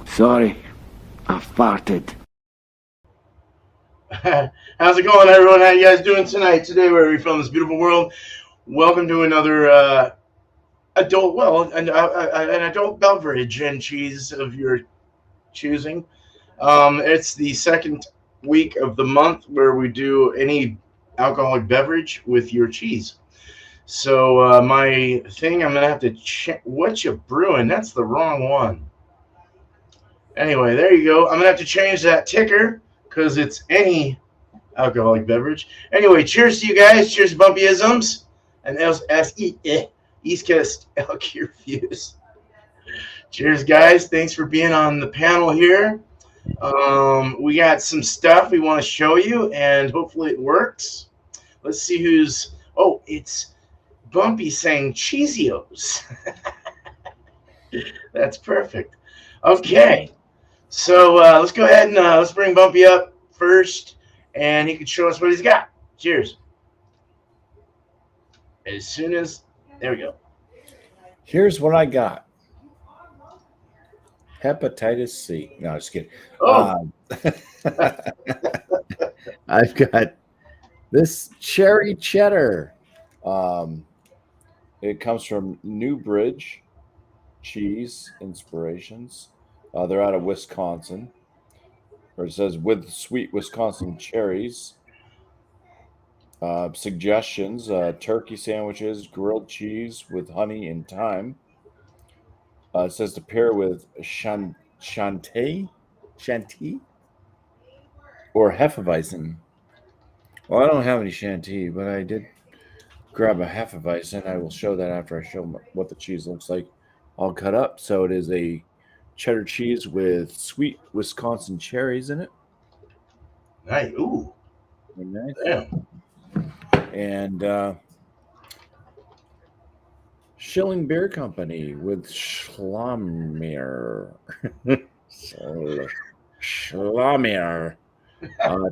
Sorry, I farted. How's it going, everyone? How you guys doing tonight? Today, where we film this beautiful world. Welcome to another an adult beverage and cheese of your choosing. It's the second week of the month where we do any alcoholic beverage with your cheese. So my thing, I'm gonna have to check what you brewing. That's the wrong one. Anyway, there you go. I'm gonna have to change that ticker because it's any alcoholic beverage. Anyway, cheers to you guys. Cheers to Bumpyisms and East Coast Elk Reviews. Cheers, guys. Thanks for being on the panel here. We got some stuff we want to show you, and hopefully it works. Let's see who's... Oh, it's Bumpy saying Cheesios. That's perfect. Okay. So let's go ahead and let's bring Bumpy up first, and he can show us what he's got. Cheers. As soon as... There we go. Here's what I got. Hepatitis C. No, just kidding. Oh. I've got this cherry cheddar. It comes from Newbridge Cheese Inspirations. They're out of Wisconsin. Where it says with sweet Wisconsin cherries. Suggestions: turkey sandwiches, grilled cheese with honey and thyme. It says to pair with Shanty or Hefeweizen. Well, I don't have any Shanty, but I did grab a Hefeweizen. I will show that after I show what the cheese looks like all cut up. So it is a cheddar cheese with sweet Wisconsin cherries in it. Nice. Ooh. Nice. Damn. And Schilling Beer Company with Schlamier. Schlamier.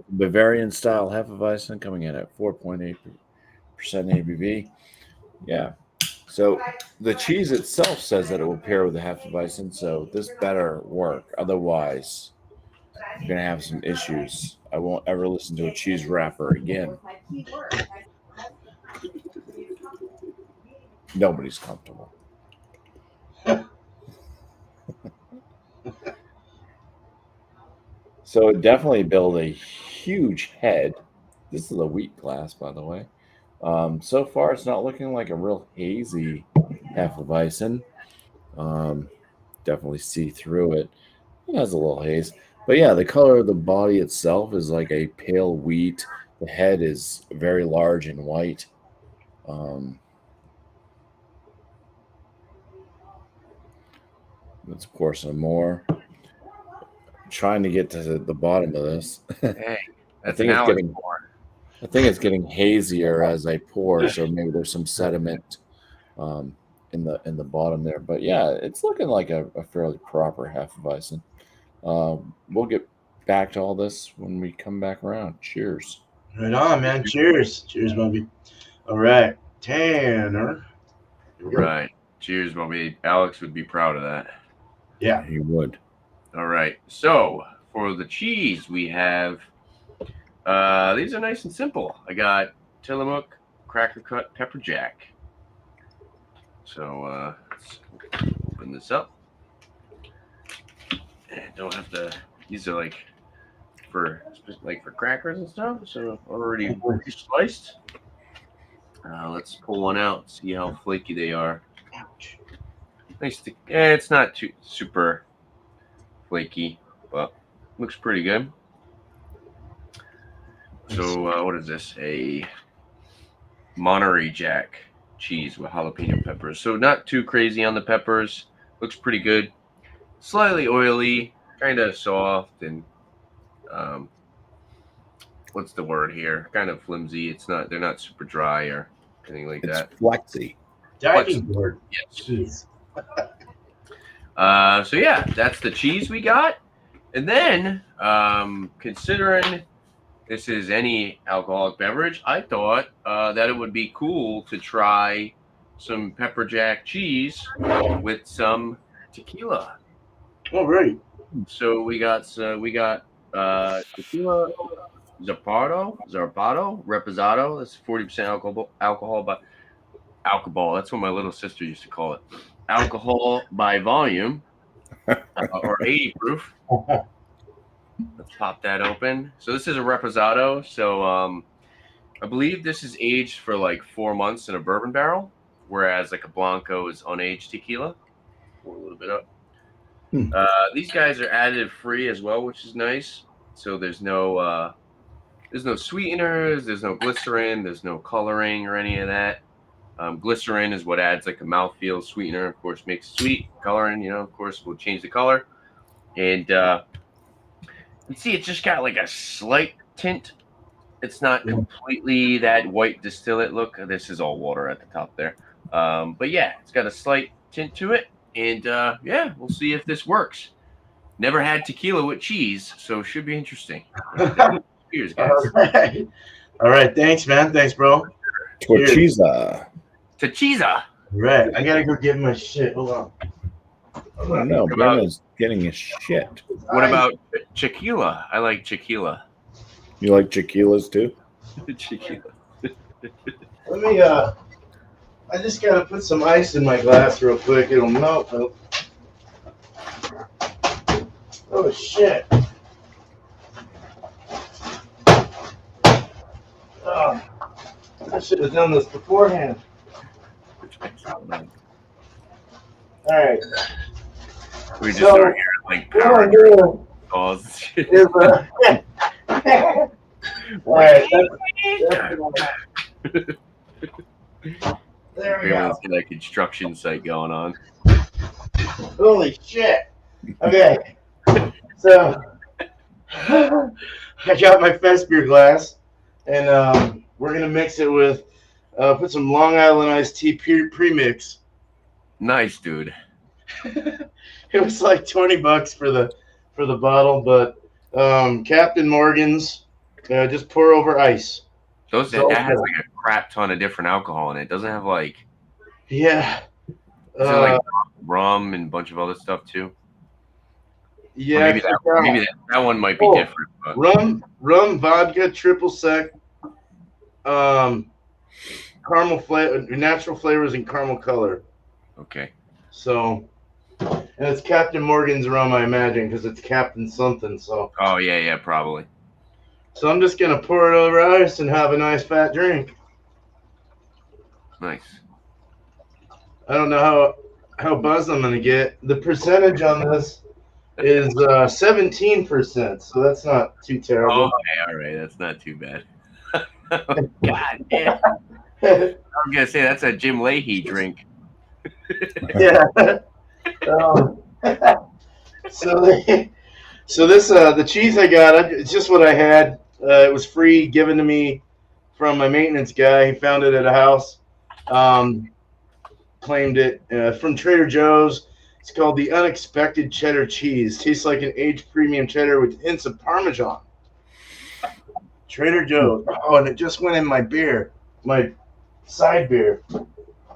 Bavarian style Hefeweizen coming in at 4.8% ABV. Yeah. So the cheese itself says that it will pair with the Hefeweizen, so this better work. Otherwise, you're going to have some issues. I won't ever listen to a cheese wrapper again. Nobody's comfortable. So it definitely built a huge head. This is a wheat glass, by the way. So far, it's not looking like a real hazy Hefeweizen. Definitely see through it. It has a little haze. But yeah, the color of the body itself is like a pale wheat. The head is very large and white. Let's pour some more. I'm trying to get to the bottom of this. Hey, I think it's getting hazier as I pour, so maybe there's some sediment in the bottom there. But yeah, it's looking like a fairly proper Hefeweizen. We'll get back to all this when we come back around. Cheers. Right on, man. Cheers. Cheers, Bumpy. All right. Tanner. Right. Cheers, Bumpy. Alex would be proud of that. Yeah. He would. All right. So for the cheese, we have these are nice and simple. I got Tillamook, Cracker Cut, Pepper Jack. So let's open this up. And don't have to. These are like for crackers and stuff. So already sliced. Let's pull one out. See how flaky they are. Ouch. Nice. It's not too super flaky, but looks pretty good. So what is this? A Monterey Jack cheese with jalapeno peppers. So not too crazy on the peppers. Looks pretty good. Slightly oily, kind of soft, and what's the word here? Kind of flimsy. They're not super dry or anything like It's that. flexy. Diving board. Yes. Jeez. So yeah, that's the cheese we got. And then, considering this is any alcoholic beverage, I thought that it would be cool to try some pepper jack cheese with some tequila. All right. So we got tequila Zarpato, Reposado. That's 40% alcohol by alcohol. That's what my little sister used to call it. Alcohol by volume, or 80 proof. Let's pop that open. So this is a Reposado. So I believe this is aged for like 4 months in a bourbon barrel, whereas like a Blanco is unaged tequila. Pour a little bit up. These guys are additive free as well, which is nice. So there's no sweeteners, there's no glycerin, there's no coloring or any of that. Glycerin is what adds like a mouthfeel. Sweetener, of course, makes it sweet. Coloring, of course, will change the color. And you see, it's just got like a slight tint. It's not completely that white distillate look. This is all water at the top there. But yeah, it's got a slight tint to it. And yeah, we'll see if this works. Never had tequila with cheese, so it should be interesting. Cheers, guys. All right. Thanks, man. Thanks, bro. Torchiza. Techiza. Right. I gotta go get my shit. Hold on. I don't know. Brenna's getting his shit. What about tequila? I like tequila. You like tequilas too? Tequila. Let me. I just gotta put some ice in my glass real quick. It'll melt. Oh shit. Oh, I should have done this beforehand. All right. We just So, start hearing like What power I'm doing calls. is, all right. There we go. Everyone's got a construction site going on. Holy shit. Okay. So I got my fest beer glass, and we're gonna mix it with put some Long Island iced tea premix. Nice, dude. It was like $20 for the bottle, but Captain Morgan's just pour over ice. That has like a crap ton of different alcohol in it. Doesn't have like Yeah. is it like rum and a bunch of other stuff too? Yeah. Maybe that one might be different. But. Rum, vodka, triple sec, caramel flavor, natural flavors, and caramel color. Okay. So, and it's Captain Morgan's rum, I imagine, because it's Captain something. So. Oh yeah, probably. So I'm just gonna pour it over ice and have a nice fat drink. Nice. I don't know how buzzed I'm gonna get. The percentage on this is 17%, so that's not too terrible. Oh, okay, all right, that's not too bad. God damn. I was gonna say that's a Jim Leahy drink. Yeah. So this the cheese I got, it's just what I had. It was free, given to me from my maintenance guy. He found it at a house. Claimed it from Trader Joe's. It's called the Unexpected Cheddar Cheese. Tastes like an aged premium cheddar with hints of Parmesan. Trader Joe's. Oh, and it just went in my beer, my side beer.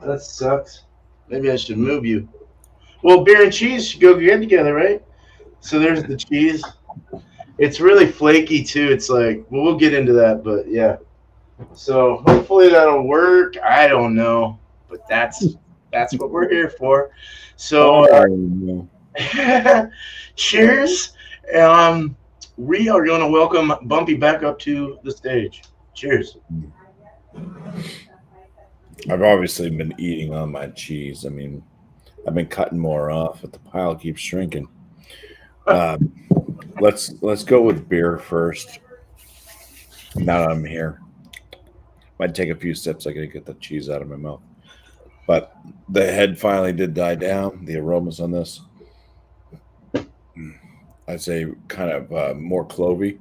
That sucks. Maybe I should move you. Well, beer and cheese should go good together, right? So there's the cheese. It's really flaky too. It's like, well, we'll get into that, but yeah. So hopefully that'll work. I don't know, but that's what we're here for. So cheers. We are going to welcome Bumpy back up to the stage. Cheers. I've obviously been eating on my cheese. I mean, I've been cutting more off, but the pile keeps shrinking. Let's go with beer first. Now that I'm here, might take a few sips. I gotta get the cheese out of my mouth. But the head finally did die down. The aromas on this, I'd say, kind of more clovey.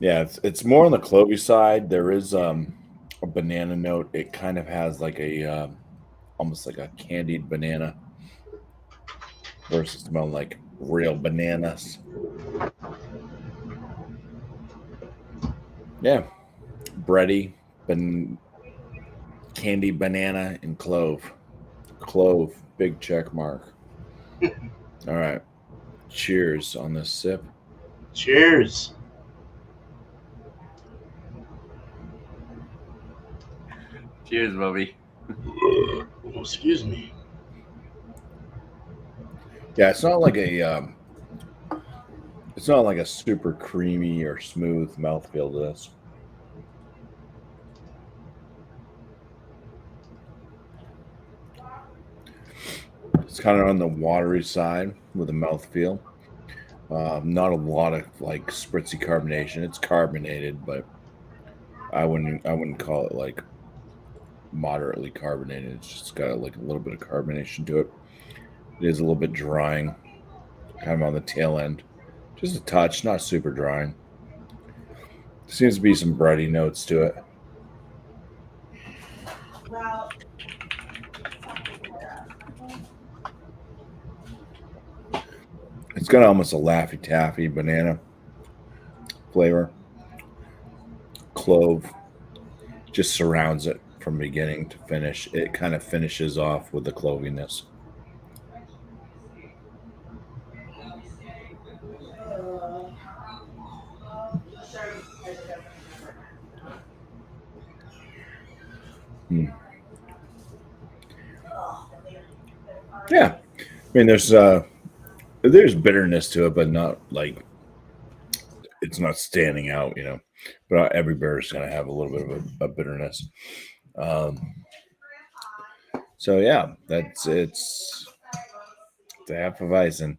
Yeah, it's more on the clovey side. There is a banana note. It kind of has like a almost like a candied banana versus smell like real bananas. Yeah, bready, candy banana and clove. Clove, big check mark. All right. Cheers on this sip. Cheers. Cheers, Bobby. Oh, excuse me. Yeah, it's not like a super creamy or smooth mouthfeel to this. It's kind of on the watery side with a mouthfeel. Not a lot of like spritzy carbonation. It's carbonated, but I wouldn't call it like moderately carbonated. It's just got like a little bit of carbonation to it. It is a little bit drying, kind of on the tail end. Just a touch, not super drying. Seems to be some bready notes to it. It's got almost a Laffy Taffy banana flavor. Clove just surrounds it from beginning to finish. It kind of finishes off with the cloviness. Yeah, I mean there's bitterness to it, but not like it's not standing out, you know. But every beer is going to have a little bit of a bitterness. Um, so yeah, it's the Hefeweizen.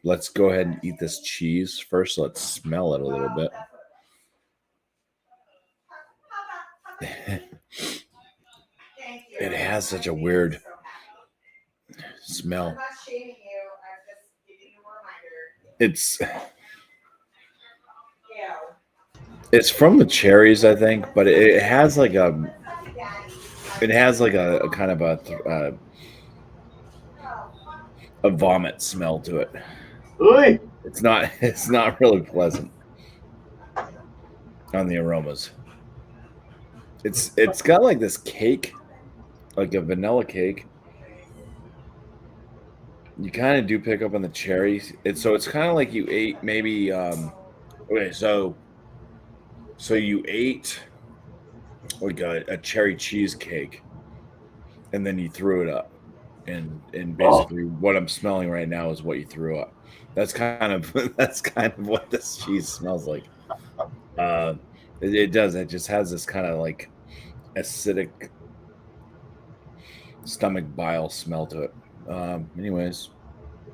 Let's go ahead and eat this cheese first. Let's smell it a little bit. It has such a weird smell. It's from the cherries, I think, but it has like a kind of a vomit smell to it. Oi. It's not really pleasant on the aromas. It's got like this cake, like a vanilla cake. You kind of do pick up on the cherries. It's kind of like you ate maybe okay, so you ate like a cherry cheesecake and then you threw it up. And basically what I'm smelling right now is what you threw up. That's kind of what this cheese smells like. It does. It just has this kind of like acidic stomach bile smell to it. Anyways,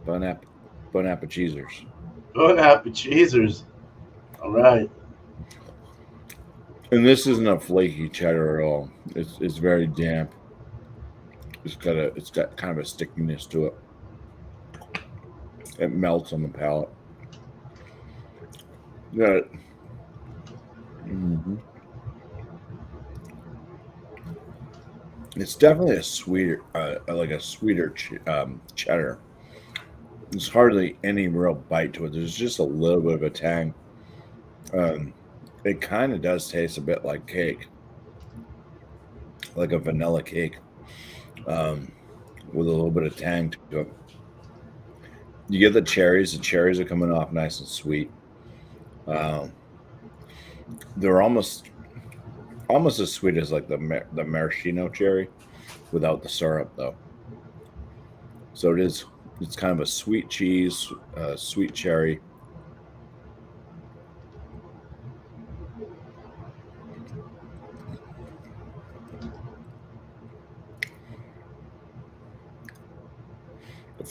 bon appetizers. Bon appetizers. All right. And this isn't a flaky cheddar at all. It's very damp. It's got kind of a stickiness to it. It melts on the palate. Got it. Mm-hmm. It's definitely a sweeter, cheddar. There's hardly any real bite to it. There's just a little bit of a tang. It kind of does taste a bit like cake, like a vanilla cake, with a little bit of tang to it. You get the cherries. The cherries are coming off nice and sweet. They're almost as sweet as like the maraschino cherry, without the syrup though. So it's kind of a sweet cheese, sweet cherry. The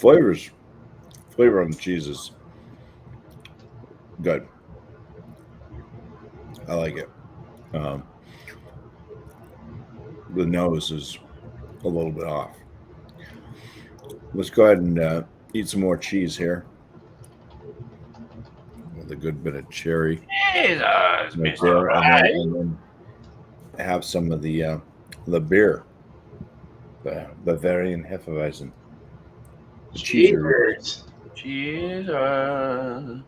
flavor on the cheese is good. I like it. The nose is a little bit off. Let's go ahead and eat some more cheese here. the good bit of cherry Jesus, right Mr. there, Right. and then have some of the beer, the Bavarian Hefeweizen. The cheese are Cheers. Jesus.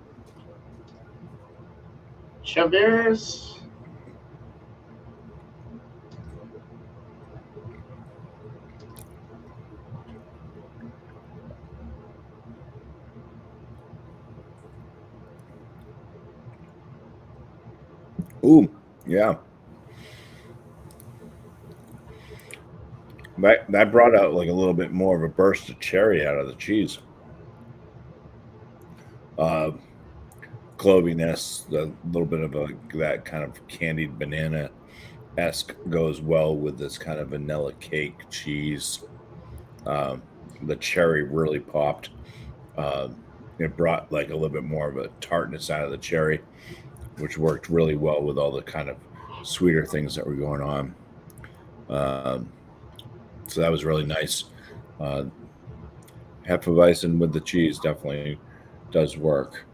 Cheers. ooh, yeah. That brought out like a little bit more of a burst of cherry out of the cheese. Cloviness, the little bit of that kind of candied banana esque goes well with this kind of vanilla cake cheese. The cherry really popped. It brought like a little bit more of a tartness out of the cherry, which worked really well with all the kind of sweeter things that were going on. So that was really nice. Hefeweizen with the cheese definitely does work.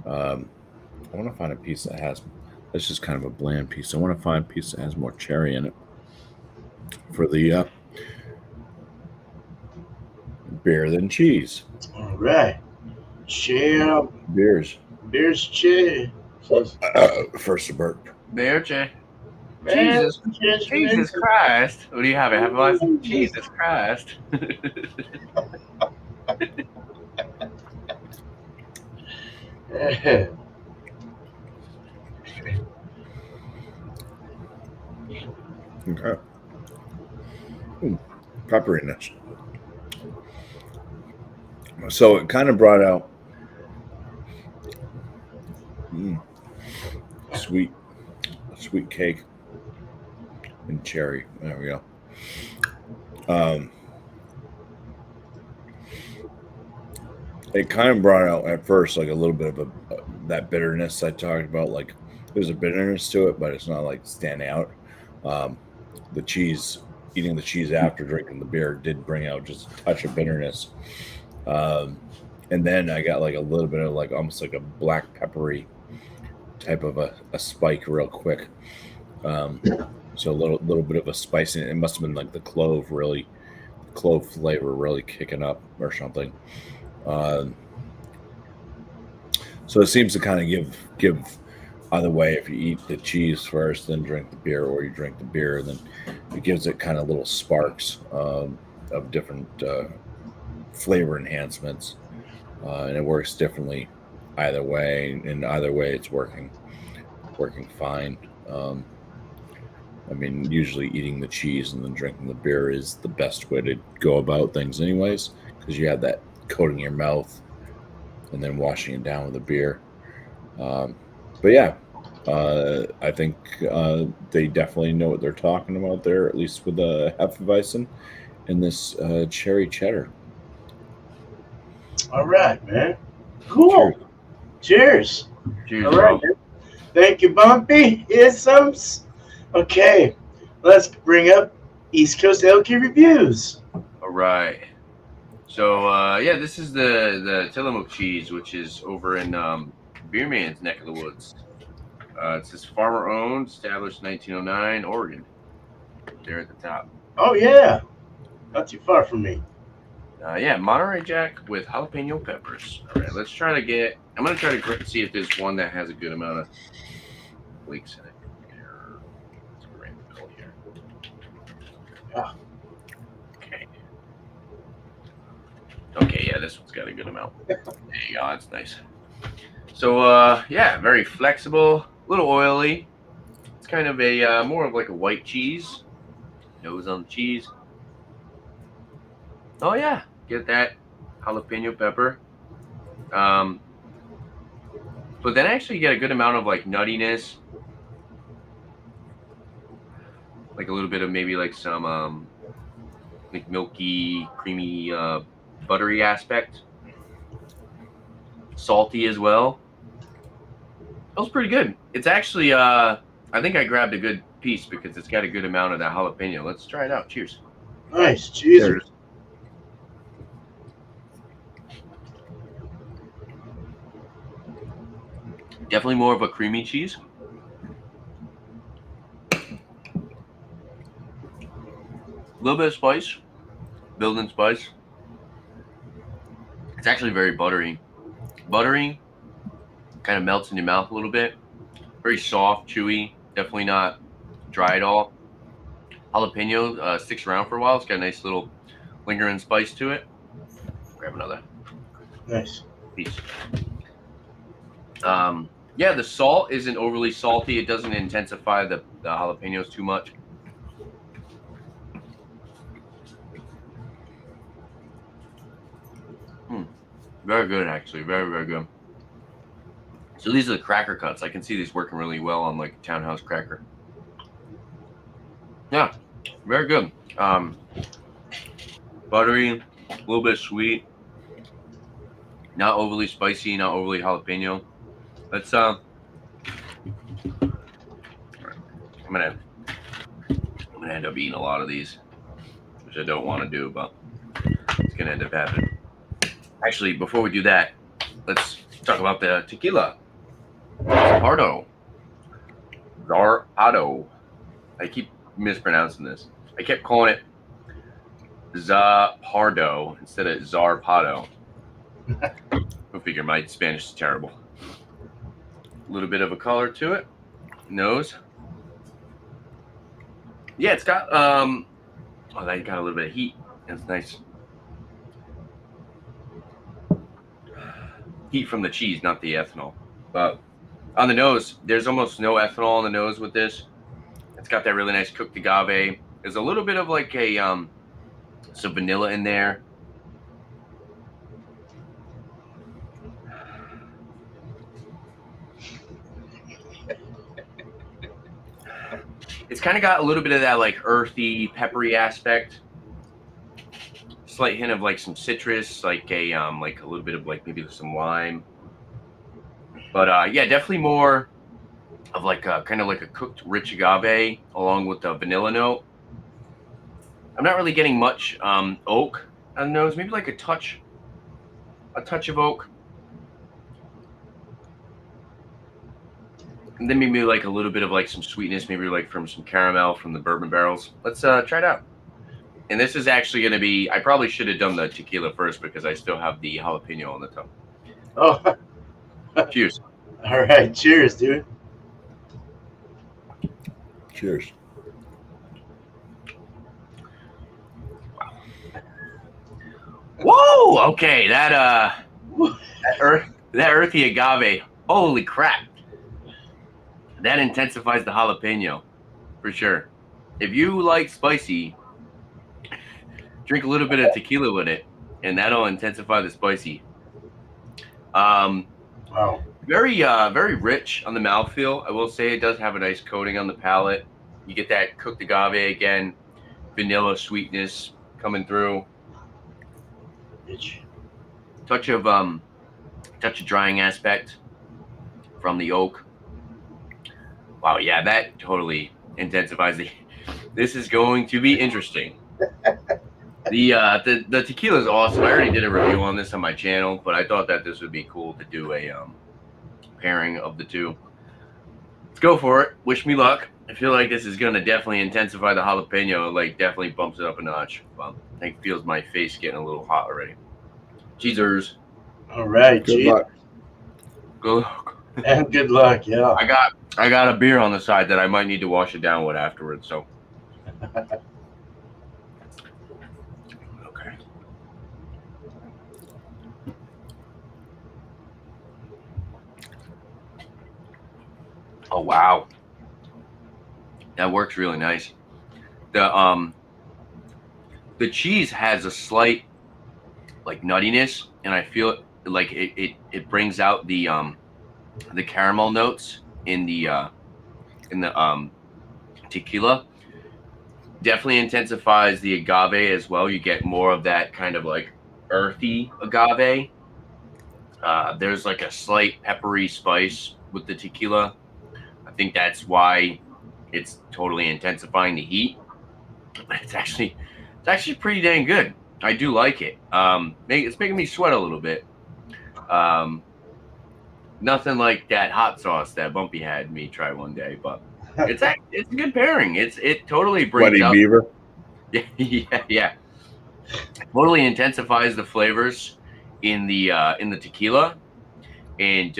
I want to find a piece that has. That's just kind of a bland piece. I want to find a piece that has more cherry in it for the beer than cheese. All right. Cheers. Beers. Beers. Cheers. First a burp. Bearche. Man, Jesus. cheers for Jesus this. Christ. What do you have? It have a Jesus Christ. Okay. Pepperiness. So it kind of brought out sweet cake and cherry. There we go. It kind of brought out at first like a little bit of that bitterness I talked about. Like there's a bitterness to it, but it's not like standing out. The cheese, eating the cheese after drinking the beer, did bring out just a touch of bitterness. And then I got like a little bit of like almost like a black peppery type of a spike real quick. So a little bit of a spice in it. It must have been like the clove flavor really kicking up or something. So it seems to kind of give either way. If you eat the cheese first, then drink the beer, or you drink the beer, then it gives it kind of little sparks of different flavor enhancements, and it works differently either way. And either way, it's working fine. I mean, usually eating the cheese and then drinking the beer is the best way to go about things, anyways, because you have that coating your mouth and then washing it down with a beer. But yeah, I think they definitely know what they're talking about there, at least with the Hefeweizen and this cherry cheddar. All right, man. Cool. Cheers. Cheers, All bro. right, man. Thank you, Bumpy. Here's some. Okay, let's bring up East Coast LK reviews. All right. So yeah, this is the Tillamook cheese, which is over in Beerman's neck of the woods. It says farmer owned, established 1909, Oregon. There at the top. Oh yeah, not too far from me. Yeah, Monterey Jack with jalapeno peppers. All right, let's try to get. I'm gonna try to see if there's one that has a good amount of leaks in it. Let's go right in the middle here. Ah. Okay. Okay, yeah, this one's got a good amount. There you go. That's nice. So yeah, very flexible, a little oily. It's kind of a more of like a white cheese. Nose on the cheese. Oh yeah, get that jalapeno pepper. But then actually you get a good amount of like nuttiness, like a little bit of maybe like some like milky, creamy, buttery aspect. Salty as well. That was pretty good. It's actually I think I grabbed a good piece because it's got a good amount of that jalapeno. Let's try it out. Cheers. Nice. Cheers. Definitely more of a creamy cheese. A little bit of spice, built-in spice. It's actually very buttery. Buttery, kind of melts in your mouth a little bit. Very soft, chewy, definitely not dry at all. Jalapeno sticks around for a while. It's got a nice little lingering spice to it. Grab another Nice. piece. Yeah, the salt isn't overly salty. It doesn't intensify the jalapenos too much. Very good, actually. Very, very good. So these are the cracker cuts. I can see these working really well on like a townhouse cracker. Yeah, very good. Buttery, a little bit sweet, not overly spicy, not overly jalapeno. Let's I'm gonna end up eating a lot of these, which I don't want to do, but it's gonna end up happening. Actually, before we do that, let's talk about the tequila. Zarpardo. I keep mispronouncing this. I kept calling it Zarpardo instead of Zarpado. Go figure, my Spanish is terrible. A little bit of a color to it. Nose. Yeah, it's got that got a little bit of heat. It's nice. Heat from the cheese, not the ethanol. But on the nose, there's almost no ethanol on the nose with this. It's got that really nice cooked agave. There's a little bit of like a some vanilla in there. It's kind of got a little bit of that like earthy, peppery aspect. Slight hint of like some citrus, like a little bit of like maybe some lime. But yeah, definitely more of like kind of like a cooked rich agave along with the vanilla note. I'm not really getting much oak on the nose. Maybe like a touch of oak. And then maybe like a little bit of like some sweetness, maybe like from some caramel from the bourbon barrels. Let's try it out. And this is actually going to be, I probably should have done the tequila first because I still have the jalapeno on the tongue. Oh, Cheers. all right. Cheers, dude. Cheers. Whoa! Okay, that earthy agave. Holy crap! That intensifies the jalapeno for sure. If you like spicy, drink a little bit of tequila with it, and that'll intensify the spicy. Wow. Very rich on the mouthfeel. I will say it does have a nice coating on the palate. You get that cooked agave again, vanilla sweetness coming through. Touch of drying aspect from the oak. Wow, yeah, that totally intensifies the. This is going to be interesting. The tequila is awesome. I already did a review on this on my channel, but I thought that this would be cool to do a pairing of the two. Let's go for it. Wish me luck. I feel like this is gonna definitely intensify the jalapeno. Like definitely bumps it up a notch. Well, I think feels my face getting a little hot already. Cheezers. All right. Good luck. Good luck. And good luck. Yeah. I got a beer on the side that I might need to wash it down with afterwards. So. Okay. Oh wow. That works really nice. The cheese has a slight like nuttiness, and I feel it like it brings out the caramel notes in the tequila. Definitely intensifies the agave as well. You get more of that kind of like earthy agave. There's like a slight peppery spice with the tequila. I think that's why it's totally intensifying the heat. But it's actually pretty dang good. I do like it. It's making me sweat a little bit. Nothing like that hot sauce that Bumpy had me try one day, but it's a good pairing. It totally brings Sweaty out beaver. yeah. Totally intensifies the flavors in the tequila, and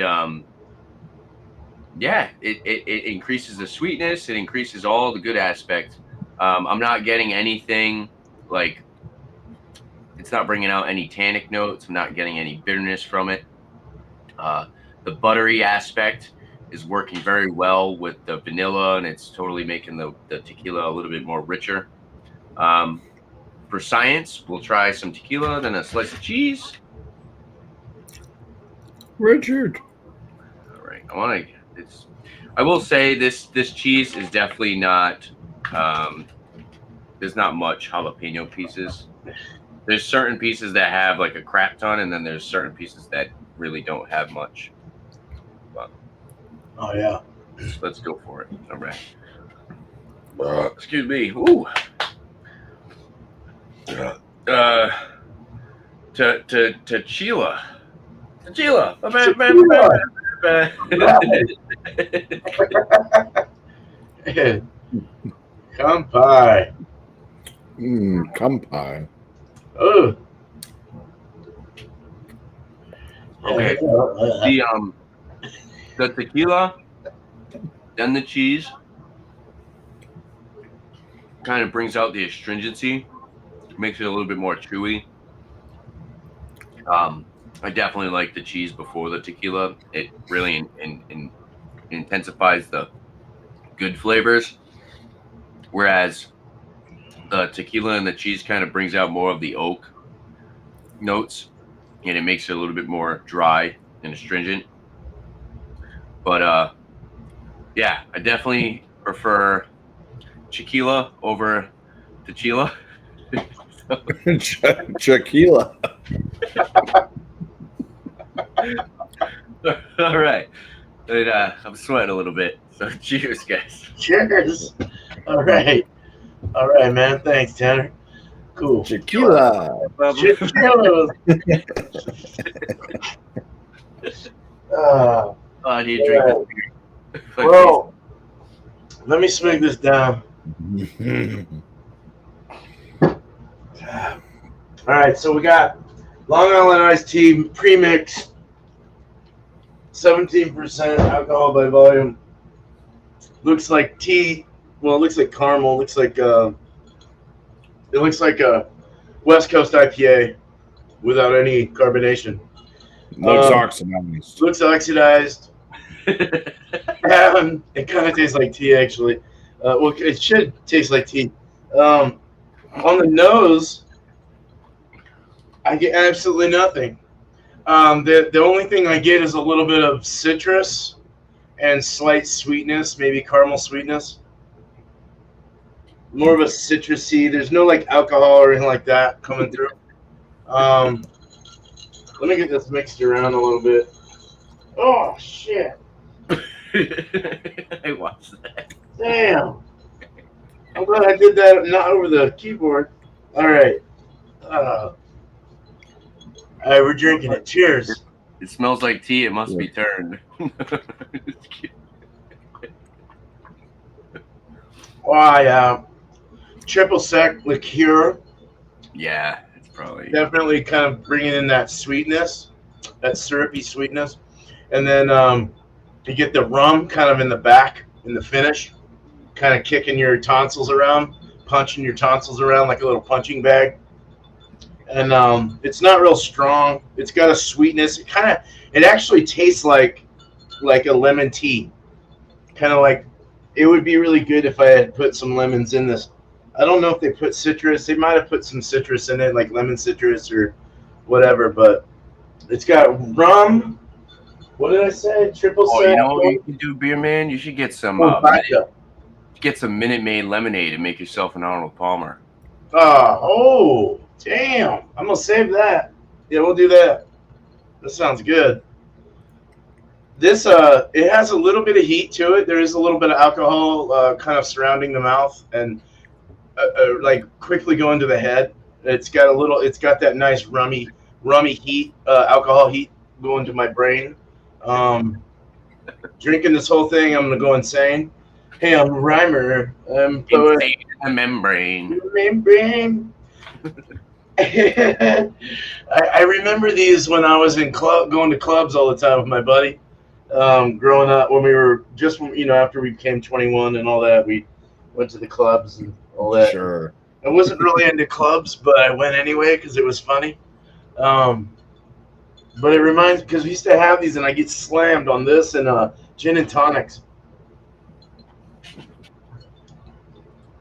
it increases the sweetness. It increases all the good aspects. I'm not getting anything like it's not bringing out any tannic notes. I'm not getting any bitterness from it. The buttery aspect is working very well with the vanilla, and it's totally making the tequila a little bit more richer. For science, we'll try some tequila, then a slice of cheese. Richard. All right, I will say this cheese is definitely not. There's not much jalapeno pieces. There's certain pieces that have like a crap ton, and then there's certain pieces that really don't have much. But, Oh yeah. let's go for it. All right. Excuse me. Ooh. Tequila. Kampai. Kampai. Oh. Okay. The tequila, then the cheese, kind of brings out the astringency, makes it a little bit more chewy. I definitely like the cheese before the tequila. It really intensifies the good flavors, whereas the tequila and the cheese kind of brings out more of the oak notes, and it makes it a little bit more dry and astringent. But yeah, I definitely prefer tequila over tequila. Tequila. All right. And, I'm sweating a little bit. So cheers, guys. Cheers. All right, man. Thanks, Tanner. Cool. Tequila. Tequila. Oh, do you drink this beer? Well, let me smooth this down. All right, so we got Long Island iced tea premix, 17% alcohol by volume. Looks like tea. Well, it looks like caramel. It looks like a West Coast IPA without any carbonation. Looks oxidized. Looks oxidized. It kind of tastes like tea, actually. Well, it should taste like tea. On the nose, I get absolutely nothing. The only thing I get is a little bit of citrus and slight sweetness, maybe caramel sweetness. More of a citrusy. There's no like alcohol or anything like that coming through. Let me get this mixed around a little bit. Oh shit! I watched that. Damn. I'm glad I did that not over the keyboard. All right. All right, we're drinking it. Cheers. It smells like tea. It must be turned. Wow, triple sec liqueur. Yeah, it's probably Definitely kind of bringing in that sweetness, that syrupy sweetness. And then you get the rum kind of in the back, in the finish, kind of kicking your tonsils around, punching your tonsils around like a little punching bag. And it's not real strong. It's got a sweetness. It actually tastes like a lemon tea. Kind of like, it would be really good if I had put some lemons in this. I don't know if they put citrus. They might have put some citrus in it, like lemon citrus or whatever, but it's got rum. What did I say? Triple sec. you know what you can do, beer man? You should get some Minute Maid lemonade and make yourself an Arnold Palmer. Oh, damn. I'm going to save that. Yeah, we'll do that. That sounds good. This, it has a little bit of heat to it. There is a little bit of alcohol kind of surrounding the mouth and like quickly going to the head. It's got that nice rummy heat, alcohol heat going to my brain. Drinking this whole thing, I'm gonna go insane. Hey, I'm a rhymer. I'm a poet. Insane in the membrane. Membrane. I remember these when I was in going to clubs all the time with my buddy. Growing up, when we were just, after we became 21 and all that, we went to the clubs and all that. Sure. I wasn't really into clubs, but I went anyway because it was funny. But it reminds, because we used to have these, and I get slammed on this and gin and tonics.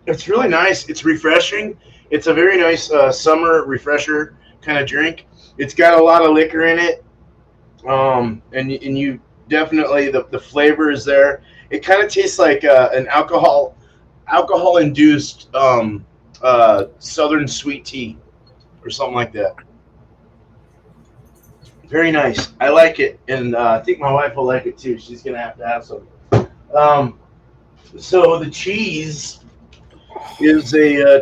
It's really nice. It's refreshing. It's a very nice summer refresher kind of drink. It's got a lot of liquor in it, and you definitely the flavor is there. It kind of tastes like an alcohol-induced southern sweet tea or something like that. Very nice. I like it, and I think my wife will like it too. She's gonna have to have some. So the cheese is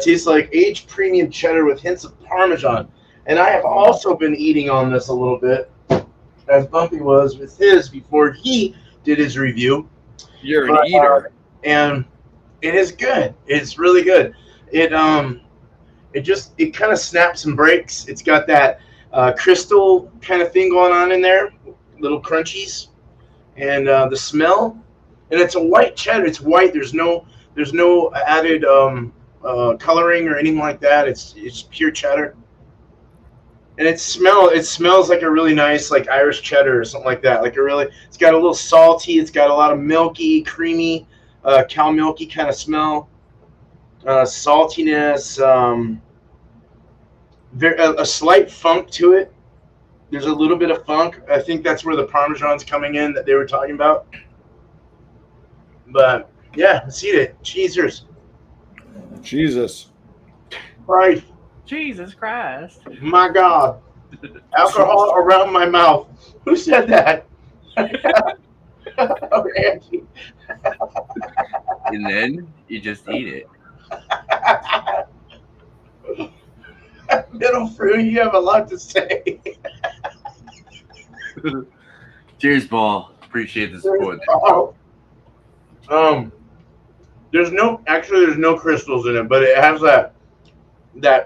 tastes like aged premium cheddar with hints of Parmesan, and I have also been eating on this a little bit, as Bumpy was with his before he did his review. You're an eater, and it is good. It's really good. It kind of snaps and breaks. It's got that crystal kind of thing going on in there, little crunchies, and the smell. And it's a white cheddar. It's white. There's no added coloring or anything like that. It's pure cheddar. And it smells like a really nice like Irish cheddar or something like that. It's got a little salty. It's got a lot of milky, creamy, cow milky kind of smell, saltiness. A slight funk to it. There's a little bit of funk. I think that's where the Parmesan's coming in that they were talking about. But yeah, let's eat it. Cheezers. Jesus. Right. Jesus Christ. My God. Alcohol around my mouth. Who said that? Oh, Angie. And then you just eat it. Middle fruit, you have a lot to say. Cheers, Paul. Appreciate the support. There's no crystals in it, but it has that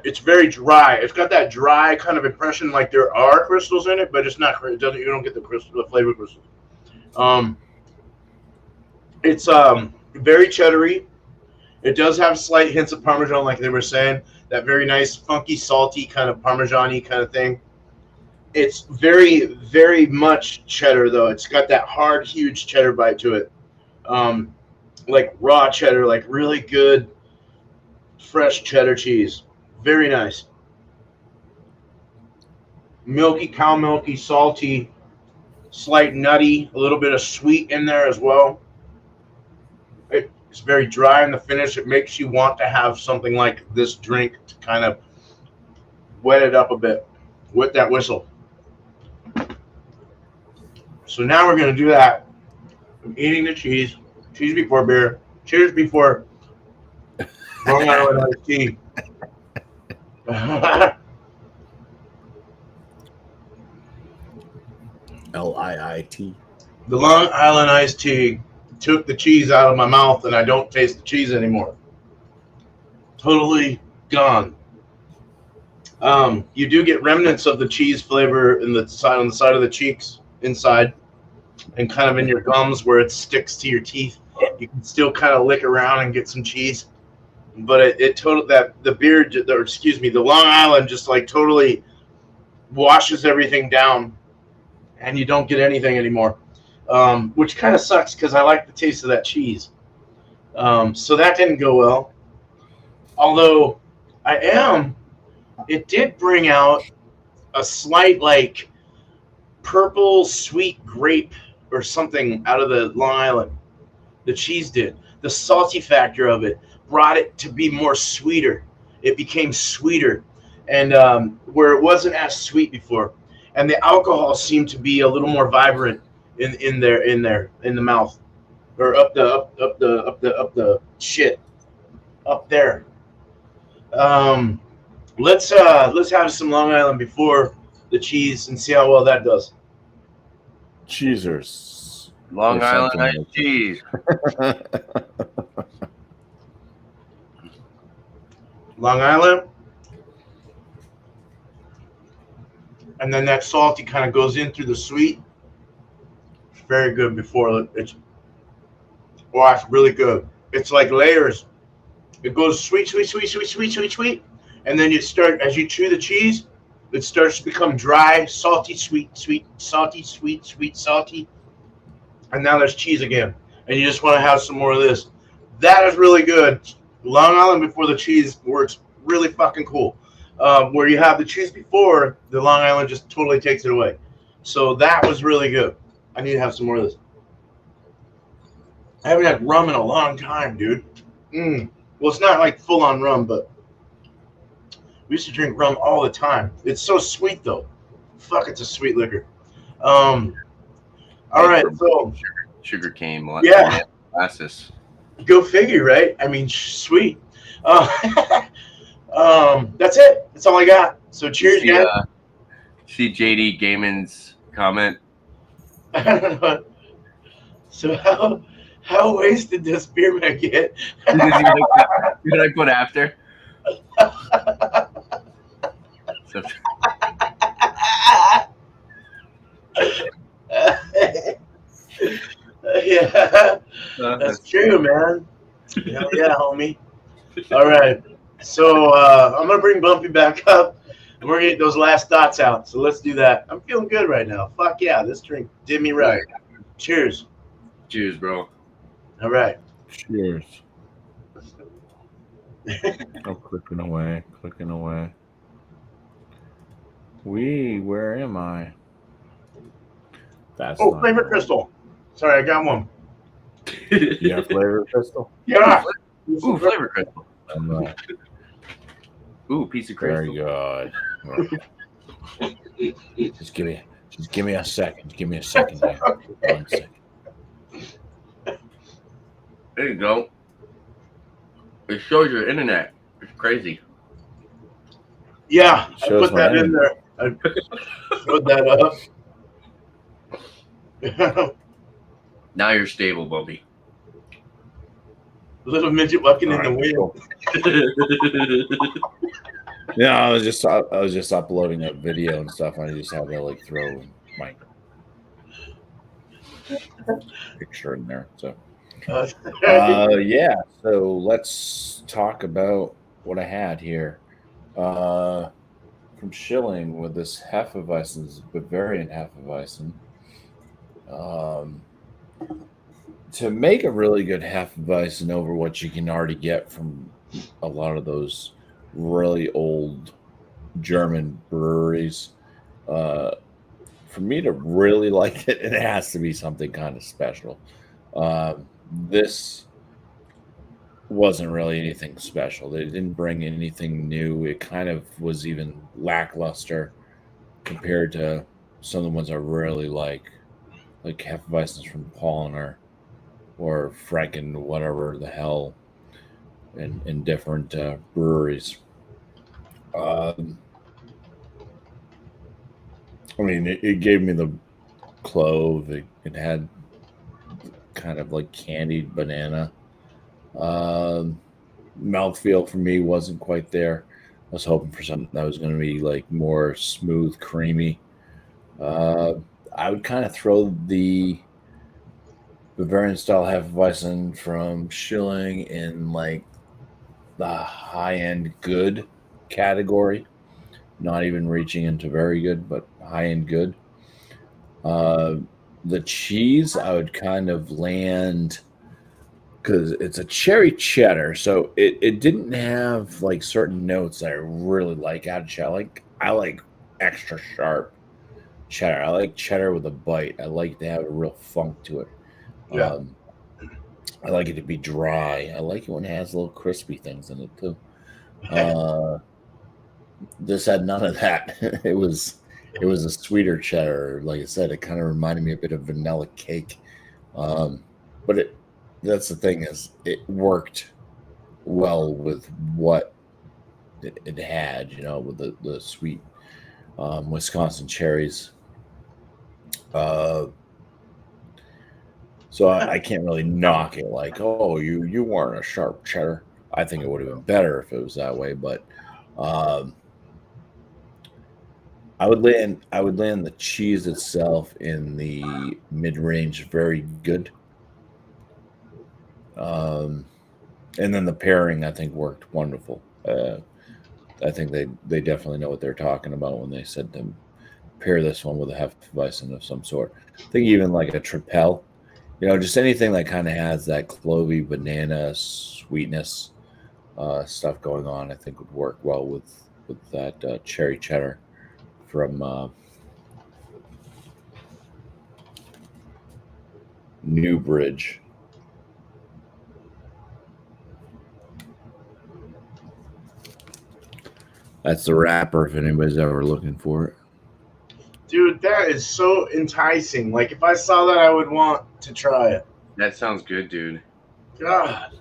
it's very dry. It's got that dry kind of impression, like there are crystals in it, but it's not. You don't get the flavor crystals. It's very cheddary. It does have slight hints of Parmesan, like they were saying. That very nice, funky, salty kind of Parmesan-y kind of thing. It's very, very much cheddar, though. It's got that hard, huge cheddar bite to it. Like raw cheddar, like really good, fresh cheddar cheese. Very nice. Milky, cow milky, salty, slight nutty, a little bit of sweet in there as well. It's very dry in the finish. It makes you want to have something like this drink to kind of wet it up a bit with that whistle. So now we're going to do that. I'm eating the cheese. Cheese before beer. Cheers before Long Island iced tea. Liit. The Long Island iced tea took the cheese out of my mouth, and I don't taste the cheese anymore. Totally gone. You do get remnants of the cheese flavor on the side of the cheeks inside, and kind of in your gums where it sticks to your teeth. You can still kind of lick around and get some cheese, but the Long Island just like totally washes everything down, and you don't get anything anymore. Which kind of sucks because I like the taste of that cheese. So that didn't go well. Although it did bring out a slight like purple sweet grape or something out of the Long Island. The cheese did. The salty factor of it brought it to be more sweeter. It became sweeter, and where it wasn't as sweet before. And the alcohol seemed to be a little more vibrant in the mouth, or up the shit up there. Let's have some Long Island before the cheese and see how well that does. cheesers. Long or Island something iced cheese. Long Island. And then that salty kind of goes in through the sweet. Very good before it's. Wow, it's really good. It's like layers. It goes sweet, sweet, sweet, sweet, sweet, sweet, sweet. And then you start, as you chew the cheese, it starts to become dry, salty, sweet, sweet, salty, sweet, sweet, salty. And now there's cheese again. And you just want to have some more of this. That is really good. Long Island before the cheese works really fucking cool. Where you have the cheese before, the Long Island just totally takes it away. So that was really good. I need to have some more of this. I haven't had rum in a long time, dude. Well, it's not like full-on rum, but we used to drink rum all the time. It's so sweet, though. Fuck, it's a sweet liquor. All right, so Sugar cane. Yeah. Molasses. Go figure, right? I mean, sweet. That's it. That's all I got. So cheers, guys. See JD Gaiman's comment. So how wasted does beer man get? Did I put after? So, Yeah, that's true, man. Hell yeah, homie. All right, so I'm gonna bring Bumpy back up, and we're gonna get those last thoughts out. So let's do that. I'm feeling good right now. Fuck yeah, this drink did me right. Cheers. Cheers, bro. All right. Cheers. Oh, clicking away. Where am I? That's not Flavor right. Crystal. Sorry, I got one. You have flavor crystal? Yeah. Ooh, flavor crystal. Right. Ooh, piece of Very crystal. good. Right. Just give me a second. Give me a second here. 1 second. There you go. It shows your internet. It's crazy. Yeah, I Shows put that my in there. I put that up. Oh, Now you're stable, Bumpy. Little midget walking in the Alright, wind. cool. Yeah, I was just uploading a video and stuff, and I just had to like throw my picture in there. So yeah, so let's talk about what I had here. From Schilling with this Hefeweizen, Bavarian Hefeweizen. To make a really good Hefeweizen over what you can already get from a lot of those really old German breweries, for me to really like it, it has to be something kind of special. This wasn't really anything special. They didn't bring anything new. It kind of was even lackluster compared to some of the ones I really like Hefeweizens from Paulaner or Franken, whatever the hell, in different breweries. I mean, it gave me the clove. It had kind of like candied banana. Mouthfeel for me wasn't quite there. I was hoping for something that was going to be like more smooth, creamy. I would kind of throw the Bavarian style Hefeweizen from Schilling in like the high end good category, not even reaching into very good, but high end good. The cheese, I would kind of land because it's a cherry cheddar, so it didn't have like certain notes that I really like out of cheddar. I like extra sharp cheddar. I like cheddar with a bite. I like to have a real funk to it. Yeah. I like it to be dry. I like it when it has little crispy things in it too. This had none of that. It was a sweeter cheddar. Like I said, it kind of reminded me a bit of vanilla cake. But that's the thing, is it worked well with what it had, with the sweet Wisconsin cherries. So I can't really knock it like, oh, you weren't a sharp cheddar. I think it would have been better if it was that way, but I would land the cheese itself in the mid range, very good. And then the pairing, I think, worked wonderful. I think they definitely know what they're talking about when they said to pair this one with a Hefeweizen of some sort. I think even like a Tripel, just anything that kind of has that clovey banana sweetness stuff going on, I think would work well with that cherry cheddar from Newbridge. That's the wrapper if anybody's ever looking for it. Dude, that is so enticing. Like, if I saw that, I would want to try it. That sounds good, dude. God.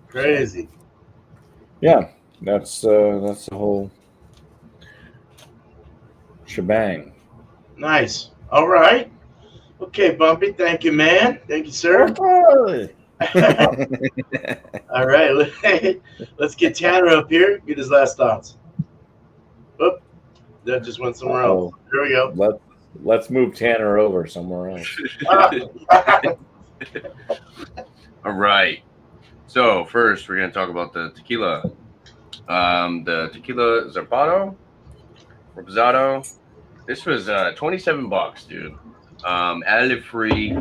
Crazy. Yeah, that's the whole shebang. Nice. All right. Okay, Bumpy. Thank you, man. Thank you, sir. All right. Let's get Tanner up here. Get his last thoughts. Oop. That just went somewhere else. Here we go. Let's move Tanner over somewhere else. All right. So first, we're gonna talk about the tequila. The tequila Reposado. This was $27, dude. Additive free.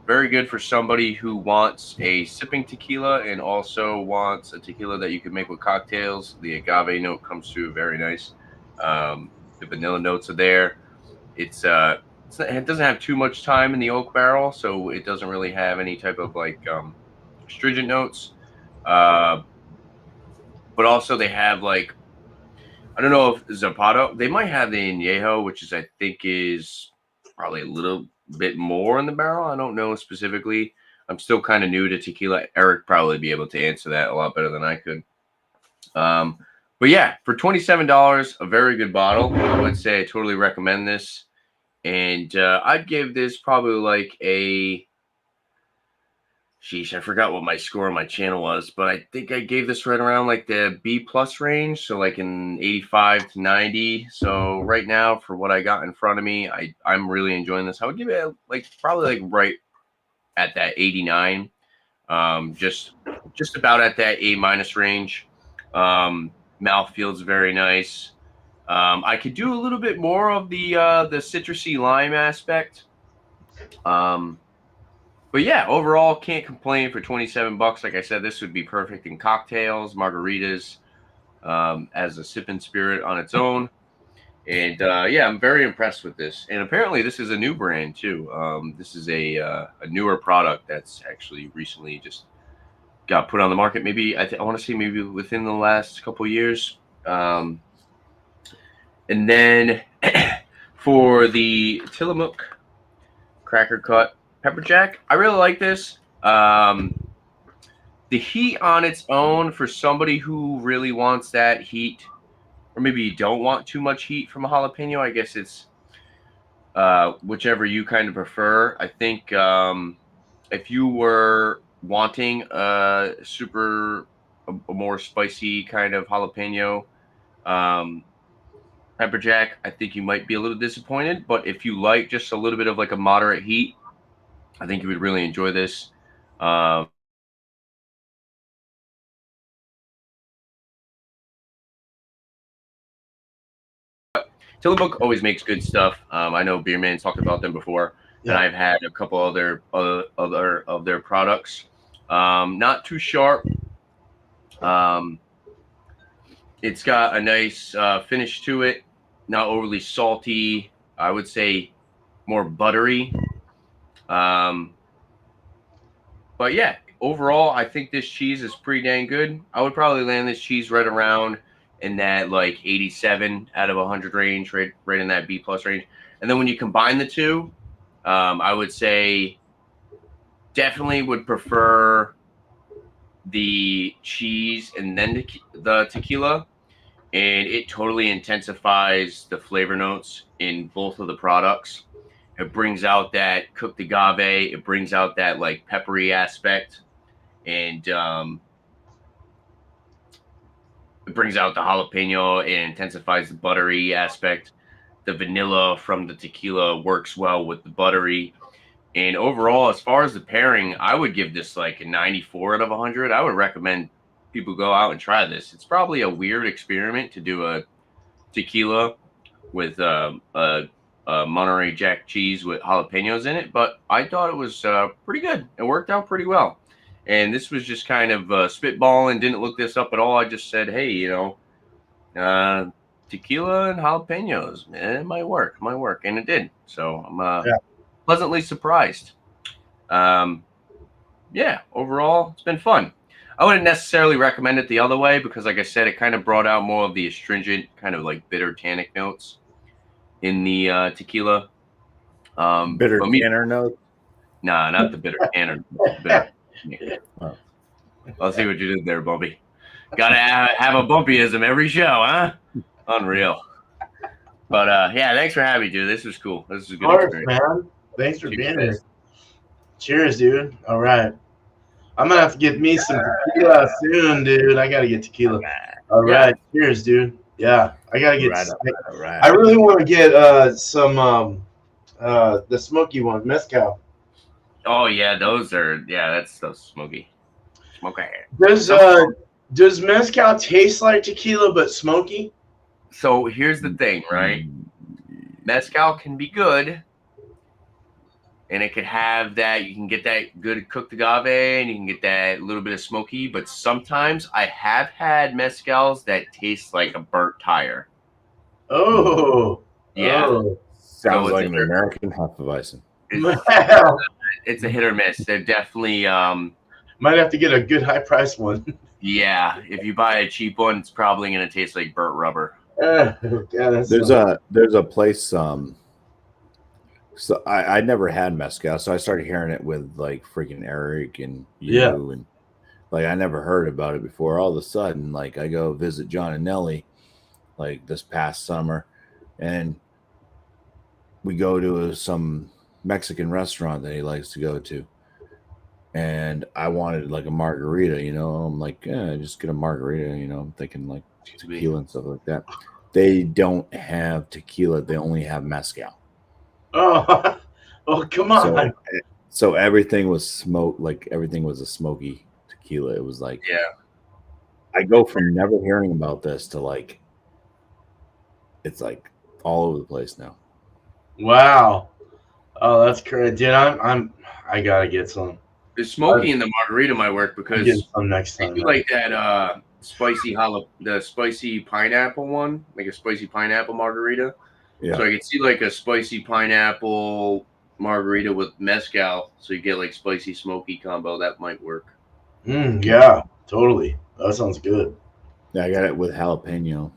Very good for somebody who wants a sipping tequila and also wants a tequila that you can make with cocktails. The agave note comes through very nice. The vanilla notes are there. It doesn't have too much time in the oak barrel, so it doesn't really have any type of like astringent notes. But also they have like, I don't know if Zapata, they might have the Añejo, which is I think is probably a little bit more in the barrel. I don't know specifically. I'm still kind of new to tequila. Eric probably be able to answer that a lot better than I could. But yeah, for $27, a very good bottle. I would say I totally recommend this. And I'd give this probably like a, sheesh, I forgot what my score on my channel was, but I think I gave this right around like the B plus range. So like an 85 to 90. So right now for what I got in front of me, I'm really enjoying this. I would give it like probably like right at that 89. Just about at that A minus range. Mouth feels very nice. I could do a little bit more of the citrusy lime aspect. But yeah, overall, can't complain for $27. Like I said, this would be perfect in cocktails, margaritas, as a sipping spirit on its own. And yeah, I'm very impressed with this. And apparently, this is a new brand too. This is a newer product that's actually recently just got put on the market. Maybe I want to say maybe within the last couple of years. And then for the Tillamook Cracker Cut Pepper Jack, I really like this. The heat on its own for somebody who really wants that heat, or maybe you don't want too much heat from a jalapeno. I guess it's whichever you kind of prefer. I think if you were wanting a more spicy kind of jalapeno pepper jack, I think you might be a little disappointed. But if you like just a little bit of like a moderate heat, I think you would really enjoy this. Tillamook always makes good stuff. I know Beerman's talked about them before, and I've had a couple other of their products. Not too sharp. It's got a nice finish to it. Not overly salty. I would say more buttery. But yeah, overall, I think this cheese is pretty dang good. I would probably land this cheese right around in that like 87 out of 100 range, right in that B plus range. And then when you combine the two, I would say definitely would prefer the cheese and then the tequila. And it totally intensifies the flavor notes in both of the products. It brings out that cooked agave. It brings out that like peppery aspect, and it brings out the jalapeno and intensifies the buttery aspect. The vanilla from the tequila works well with the buttery. And overall, as far as the pairing, I would give this like a 94 out of 100. I would recommend people go out and try this. It's probably a weird experiment to do a tequila with a Monterey Jack cheese with jalapenos in it, but I thought it was pretty good. It worked out pretty well. And this was just kind of spitballing, didn't look this up at all. I just said, hey, tequila and jalapenos, man, it might work, and it did. So I'm pleasantly surprised. Overall, it's been fun. I wouldn't necessarily recommend it the other way because, like I said, it kind of brought out more of the astringent, kind of like bitter tannic notes in the tequila. Bitter tanner note? Nah, not the bitter tanner. Bitter. Oh. I'll see what you did there, Bumpy. Gotta have a Bumpyism every show, huh? Unreal. But thanks for having me, dude. This was cool. This was a good experience, man. Thanks for being here. Cheers, dude. All right. I'm gonna have to get me some tequila soon, dude. I gotta get tequila. All right. Cheers, dude. Yeah, I gotta get. Right. I really want to get some the smoky one, mezcal. Oh yeah, that's so smoky. Smoky. Does mezcal taste like tequila but smoky? So here's the thing, right? Mezcal can be good, and it could have that. You can get that good cooked agave, and you can get that little bit of smoky. But sometimes I have had mezcals that taste like a burnt tire. Oh, yeah. Sounds like an American Hefeweizen. It's a hit or miss. They're definitely might have to get a good high price one. Yeah, if you buy a cheap one, it's probably gonna taste like burnt rubber. There's a place. So I never had mezcal, so I started hearing it with like freaking Eric and you, and like I never heard about it before. All of a sudden, like I go visit John and Nelly, like this past summer, and we go to some Mexican restaurant that he likes to go to, and I wanted like a margarita. I'm like, just get a margarita. I'm thinking like tequila and stuff like that. They don't have tequila. They only have mezcal. Oh, come on. So everything was smoke. Like everything was a smoky tequila. It was like, I go from never hearing about this to like, it's like all over the place now. Wow. Oh, that's crazy, dude. I gotta get some. The smoky in the margarita might work because get some next time. You like that the spicy pineapple one, like a spicy pineapple margarita. Yeah. So I could see like a spicy pineapple margarita with mezcal, so you get like spicy smoky combo. That might work. Yeah, totally. That sounds good. Yeah, I got it with jalapeno.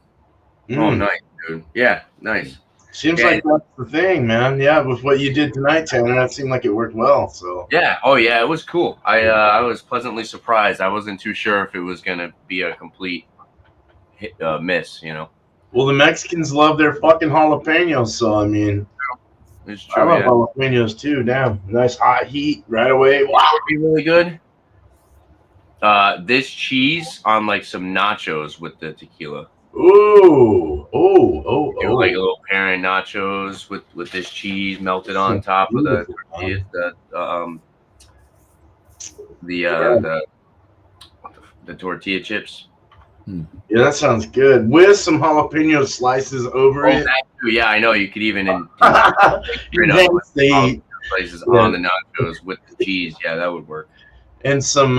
Oh, nice, dude. Yeah, nice. Seems like that's the thing, man. Yeah, with what you did tonight, Tanner, that seemed like it worked well. So yeah, it was cool. I was pleasantly surprised. I wasn't too sure if it was gonna be a complete miss, Well, the Mexicans love their fucking jalapenos, so I mean, it's true. I love jalapenos too. Damn, nice hot heat right away. Wow, it'd be really good. This cheese on like some nachos with the tequila. Oh! Like a little pair of nachos with this cheese melted on top of the tortillas, the tortilla chips. Yeah, that sounds good. With some jalapeno slices over it. Yeah, I know. You could even slices on the nachos with the cheese. Yeah, that would work. And some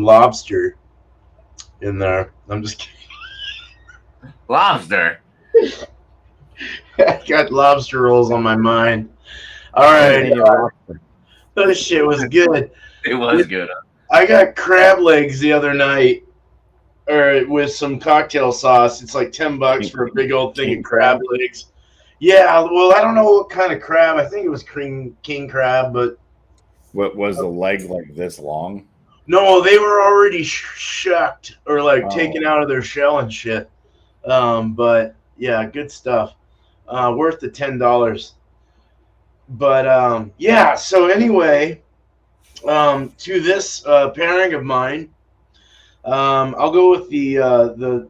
lobster in there. I'm just kidding. Lobster. I got lobster rolls on my mind. All right. That shit was good. It was good. I got crab legs the other night, with some cocktail sauce. It's like $10 for a big old thing of crab legs. Yeah, well, I don't know what kind of crab. I think it was king crab, but what was the leg like this long? No, they were already shucked or like taken out of their shell and shit. But yeah, good stuff. Worth the $10. But yeah. So anyway, to this pairing of mine, I'll go with the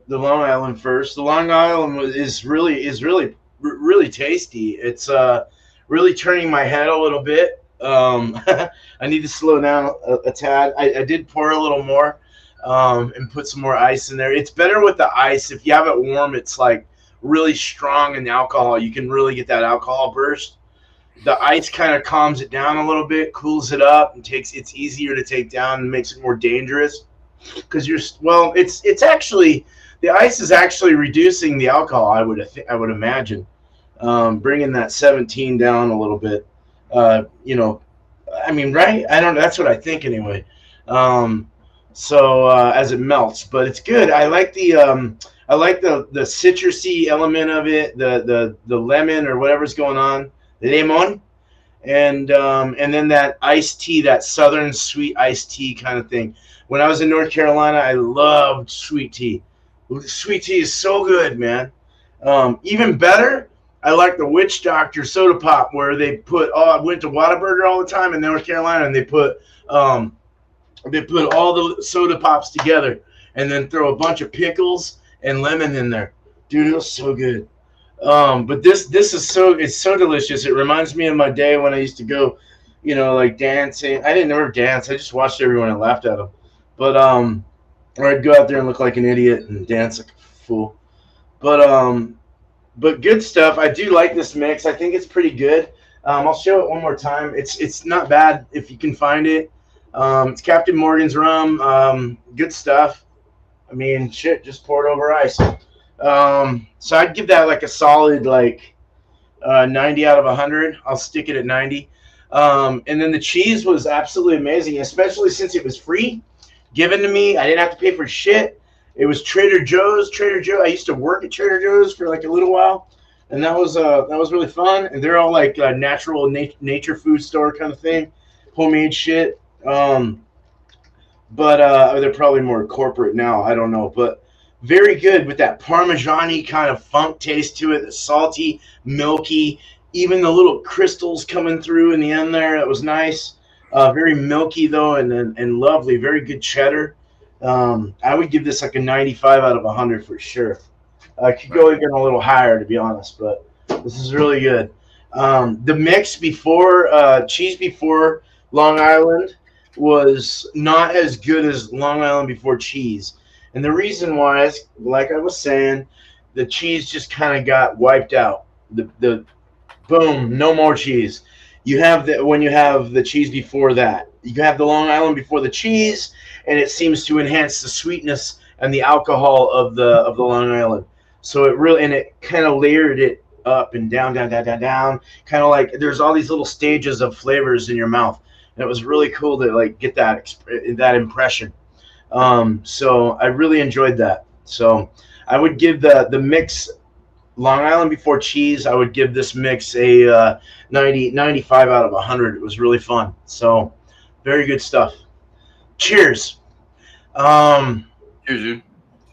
Long Island first. The Long Island is really tasty. It's really turning my head a little bit. I need to slow down a tad. I did pour a little more and put some more ice in there. It's better with the ice. If you have it warm, it's like really strong in the alcohol. You can really get that alcohol burst. The ice kind of calms it down a little bit, cools it up, and it's easier to take down and makes it more dangerous. Because it's actually the ice is actually reducing the alcohol. I would imagine, bringing that 17 down a little bit. I mean, right? I don't. That's what I think anyway. So as it melts, but it's good. I like the citrusy element of it, the lemon or whatever's going on, the lemon, and then that iced tea, that southern sweet iced tea kind of thing. When I was in North Carolina, I loved sweet tea. Sweet tea is so good, man. Even better, I like the Witch Doctor soda pop where they put. Oh, I went to Whataburger all the time in North Carolina, and they put all the soda pops together, and then throw a bunch of pickles and lemon in there. Dude, it was so good. But this is it's so delicious. It reminds me of my day when I used to go, like dancing. I didn't ever dance. I just watched everyone and laughed at them. But or I'd go out there and look like an idiot and dance like a fool. But good stuff. I do like this mix. I think it's pretty good. I'll show it one more time. It's not bad if you can find it. It's Captain Morgan's rum. Good stuff. I mean, shit, just pour it over ice. So I'd give that like a solid 90 out of 100. I'll stick it at 90. And then the cheese was absolutely amazing, especially since it was free, given to me. I didn't have to pay for shit. It was Trader Joe's. I used to work at Trader Joe's for like a little while, and that was really fun. And they're all like natural nature food store kind of thing, homemade shit. But they're probably more corporate now. I don't know, but very good with that Parmesan-y kind of funk taste to it. The salty, milky, even the little crystals coming through in the end there. That was nice. Very milky though, and lovely. Very good cheddar. I would give this like a 95 out of 100 for sure. I could go even a little higher to be honest, but this is really good. The mix before cheese before Long Island was not as good as Long Island before cheese. And the reason why is, like I was saying, the cheese just kind of got wiped out. The boom, no more cheese. You have when you have the cheese before that. You have the Long Island before the cheese, and it seems to enhance the sweetness and the alcohol of the Long Island. So it kind of layered it up and down, kind of like there's all these little stages of flavors in your mouth. And it was really cool to like get that impression. So I really enjoyed that. So I would give the mix Long Island before cheese. I would give this mix a 95 out of 100. It was really fun. So very good stuff. Cheers. Cheers, dude.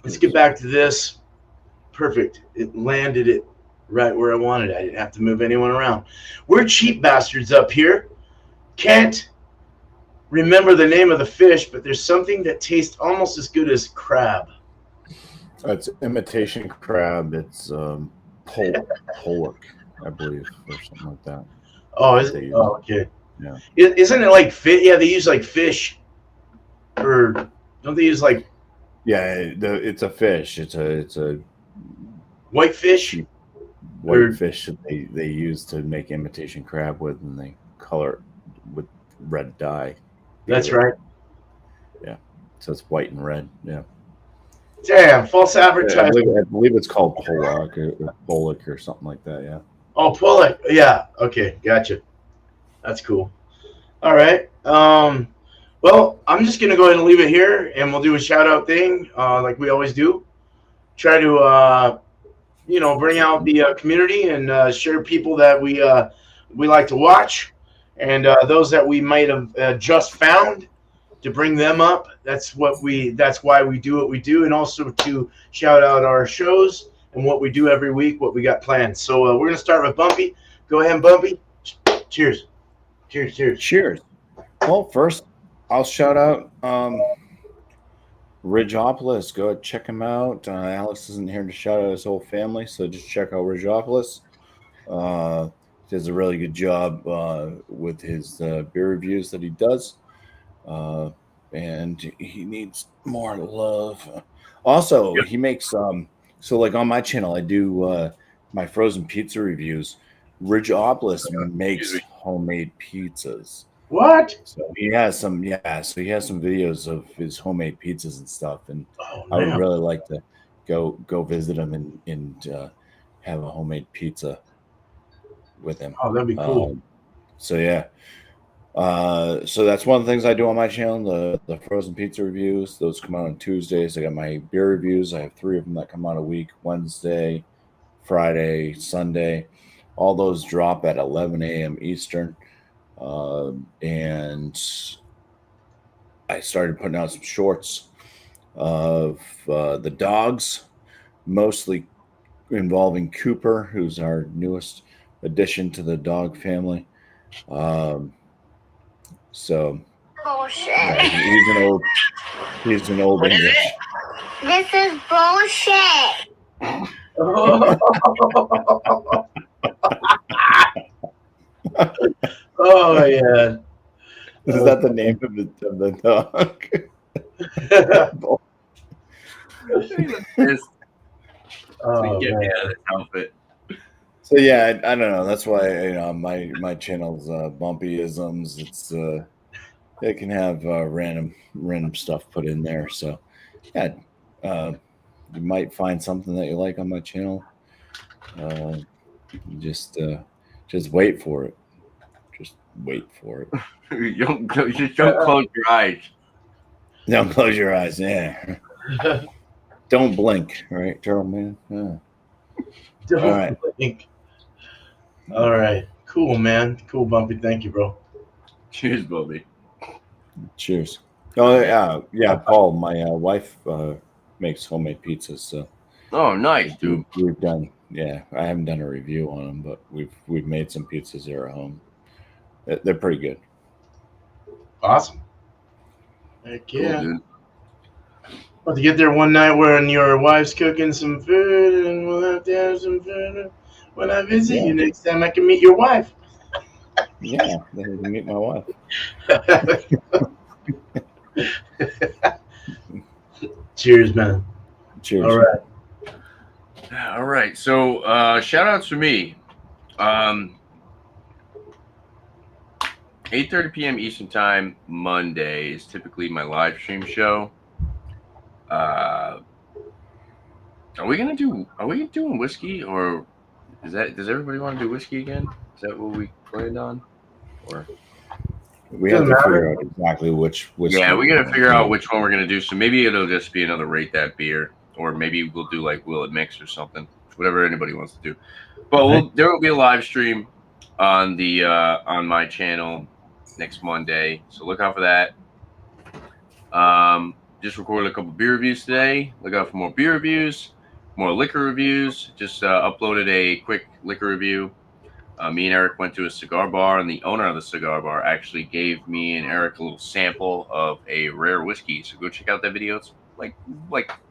Let's get back to this. Perfect. It landed it right where I wanted it. I didn't have to move anyone around. We're cheap bastards up here. Can't remember the name of the fish, but there's something that tastes almost as good as crab. It's imitation crab. It's pollock, I believe, or something like that. Oh, is it? Oh, okay. Yeah. Isn't it like fish? Yeah, they use like fish, or don't they use like? Yeah, it's a fish. It's a white fish. White fish that they use to make imitation crab with, and they color it with red dye. That's right. Yeah, so it's white and red. Yeah. Damn, false advertising. Yeah, I believe it's called pollock or something like that. Yeah. Oh, pollock. Yeah. Okay, gotcha. That's cool. All right. Well, I'm just gonna go ahead and leave it here, and we'll do a shout out thing, like we always do. Try to, bring out the community and share people that we like to watch, and those that we might have just found, to bring them up. That's why we do what we do, and also to shout out our shows and what we do every week, what we got planned. So we're gonna start with Bumpy. Go ahead, Bumpy. Cheers. Cheers. Cheers. Cheers. Well, first, I'll shout out Ridgeopolis. Go check him out. Alex isn't here to shout out his whole family, so just check out Ridgeopolis. He does a really good job with his beer reviews that he does. And he needs more love. Also, he makes so like on my channel, I do my frozen pizza reviews. Ridgeopolis makes homemade pizzas. What? So he has some, So he has some videos of his homemade pizzas and stuff, and Oh, I would man. really like to go visit him and have a homemade pizza with him. Oh, that'd be cool. So yeah. So that's one of the things I do on my channel, the frozen pizza reviews. Those come out on Tuesdays. I got my beer reviews. I have 3 of them that come out a week: Wednesday, Friday, Sunday. All those drop at 11 a.m. Eastern. And I started putting out some shorts of the dogs, mostly involving Cooper, who's our newest addition to the dog family. So Bullshit. yeah, he's an old English. This is bullshit. Oh, yeah. Is that the name of the dog? Oh, Get me man. out of this outfit. So yeah, I don't know. That's why my channel's Bumpyisms. It's it can have random stuff put in there. So yeah, you might find something that you like on my channel. Just wait for it. Just wait for it. Don't close your eyes. Don't close your eyes. Yeah. Don't blink. All right, Turtle Man. Yeah. Don't All right. blink. All right. Cool, man. Cool, Bumpy. Thank you, bro. Cheers, Bobby. Cheers. Oh yeah. Paul, my wife makes homemade pizzas. So Oh, nice, dude. we've done. Yeah, I haven't done a review on them, but we've made some pizzas here at home. They're pretty good. Awesome. Heck yeah. Cool, dude. About to get there one night when your wife's cooking some food, and we'll have to have some food when I visit you next time. I can meet your wife. Yeah, then you can meet my wife. Cheers, man. Cheers. All right. All right. So shout outs for me. 8:30 p.m. Eastern Time Monday is typically my live stream show. Are we doing whiskey, or does everybody want to do whiskey again? Is that what we planned on? Or We have to figure out exactly which. yeah, we got to figure out which one we're gonna do. So maybe it'll just be another rate that beer, or maybe we'll do like Will It Mix or something. Whatever anybody wants to do. But there will be a live stream on the on my channel next Monday, so look out for that. Just recorded a couple beer reviews today. Look out for more beer reviews, more liquor reviews. Just uploaded a quick liquor review. Me and Eric went to a cigar bar, and the owner of the cigar bar actually gave me and Eric a little sample of a rare whiskey. So go check out that video. It's like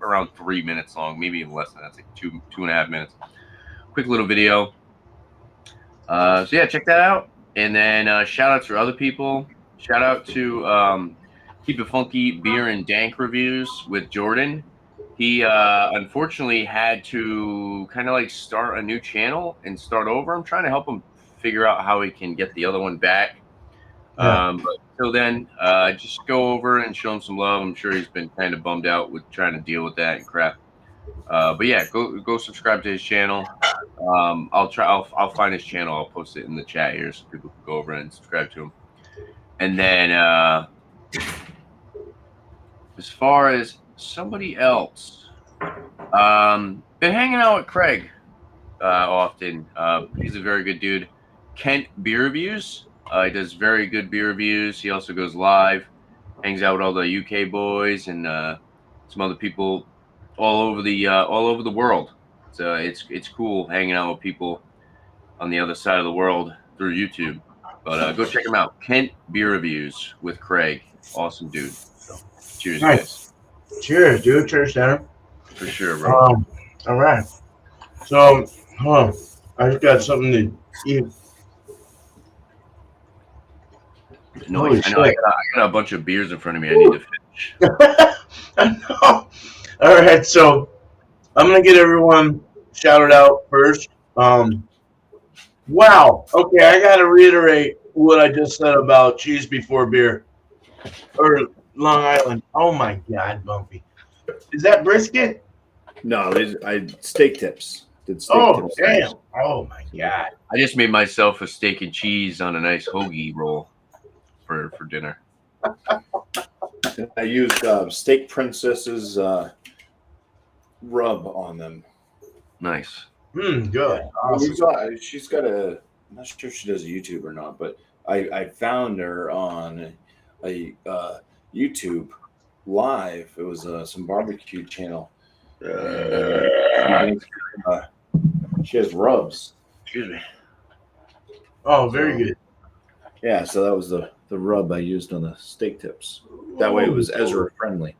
around 3 minutes long, maybe even less than that. It's like two and a half minutes. Quick little video. So yeah, check that out. And then shout out to other people. Shout out to Keep It Funky Beer and Dank Reviews with Jordan. He unfortunately had to kind of like start a new channel and start over. I'm trying to help him figure out how he can get the other one back. Yeah. But till then, just go over and show him some love. I'm sure he's been kind of bummed out with trying to deal with that and crap. But yeah, go subscribe to his channel. I'll find his channel. I'll post it in the chat here so people can go over and subscribe to him. And then as far as somebody else, been hanging out with Craig often. He's a very good dude. Kent Beer Reviews. He does very good beer reviews. He also goes live, hangs out with all the UK boys and some other people all over the world. So it's cool hanging out with people on the other side of the world through YouTube. But go check him out. Kent Beer Reviews with Craig. Awesome dude. So, cheers, Nice. guys. Cheers, dude. Cheers, Tanner. For sure, bro. All right. So, I just got something to eat. Noise. Holy I know. shit. I got a bunch of beers in front of me. I need to finish. I know. All right, so I'm gonna get everyone shouted out first. Wow. Okay, I gotta reiterate what I just said about cheese before beer or Long Island. Oh my God, Bumpy, is that brisket? No, I steak tips. Did steak Oh tips. damn. Oh my God. I just made myself a steak and cheese on a nice hoagie roll for dinner. I used Steak Princess's rub on them. Nice. Good. Yeah. Awesome. She's got a. I'm not sure if she does a YouTube or not, but I found her on a YouTube live. It was some barbecue channel. She has rubs. Excuse me. Oh, very good. Yeah, so that was the rub I used on the steak tips. That way it was Ezra friendly.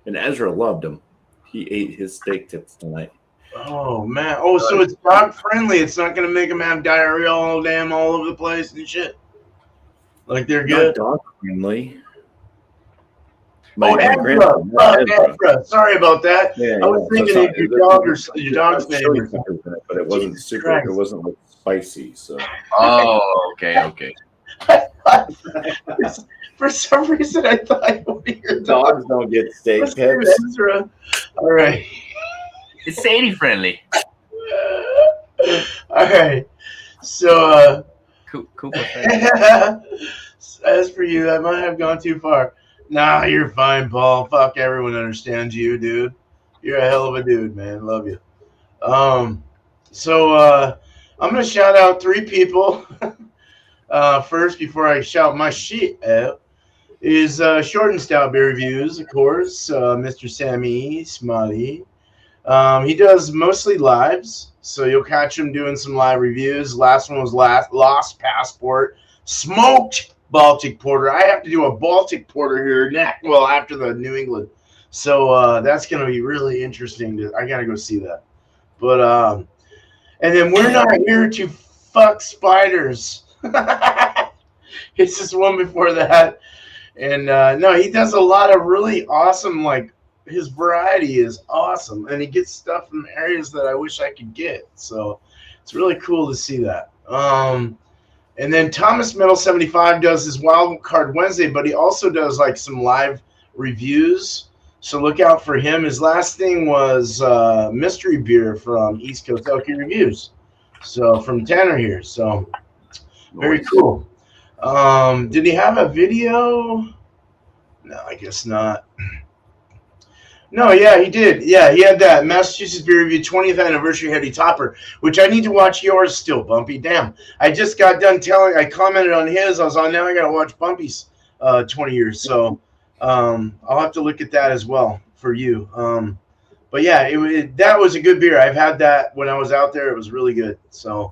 And Ezra loved them. He ate his steak tips tonight. Oh man. Oh, so it's dog friendly. It's not gonna make him have diarrhea all over the place and shit. Like they're Not good. dog friendly. Ezra. Sorry about that. Yeah, I was thinking of your dog or your dog's name. Chili peppers in it, but it wasn't Jesus super. Christ. It wasn't like spicy. So Oh, okay. For some reason, I thought one of your dogs don't get steak was tips. Ezra. All right. It's Sadie friendly. All right. So, Cool. as for you, I might have gone too far. Nah, you're fine, Paul. Fuck, everyone understands you, dude. You're a hell of a dude, man. Love you. So I'm gonna shout out 3 people. First, before I shout my shit out, is Short and Stout Beer Reviews, of course. Mr. Sammy Smiley. He does mostly lives, so you'll catch him doing some live reviews. Last one was Lost Passport, smoked Baltic Porter. I have to do a Baltic Porter here next. Well, after the New England, so that's gonna be really interesting. I gotta go see that. But and then we're not here to fuck spiders. It's just one before that, and no, he does a lot of really awesome. Like his variety is awesome, and he gets stuff from areas that I wish I could get. So it's really cool to see that. And then Thomas Metal 75 does his Wild Card Wednesday, but he also does like some live reviews. So look out for him. His last thing was mystery beer from East Coast Elky Reviews. So from Tanner here. So very cool. Did he have a video? No, I guess not. No, yeah, he did. Yeah, he had that Massachusetts Beer Review 20th Anniversary Heady Topper, which I need to watch yours still, Bumpy. Damn. I just got done I commented on his. I was on, now I got to watch Bumpy's 20 years. So I'll have to look at that as well for you. But yeah, that was a good beer. I've had that when I was out there. It was really good. So,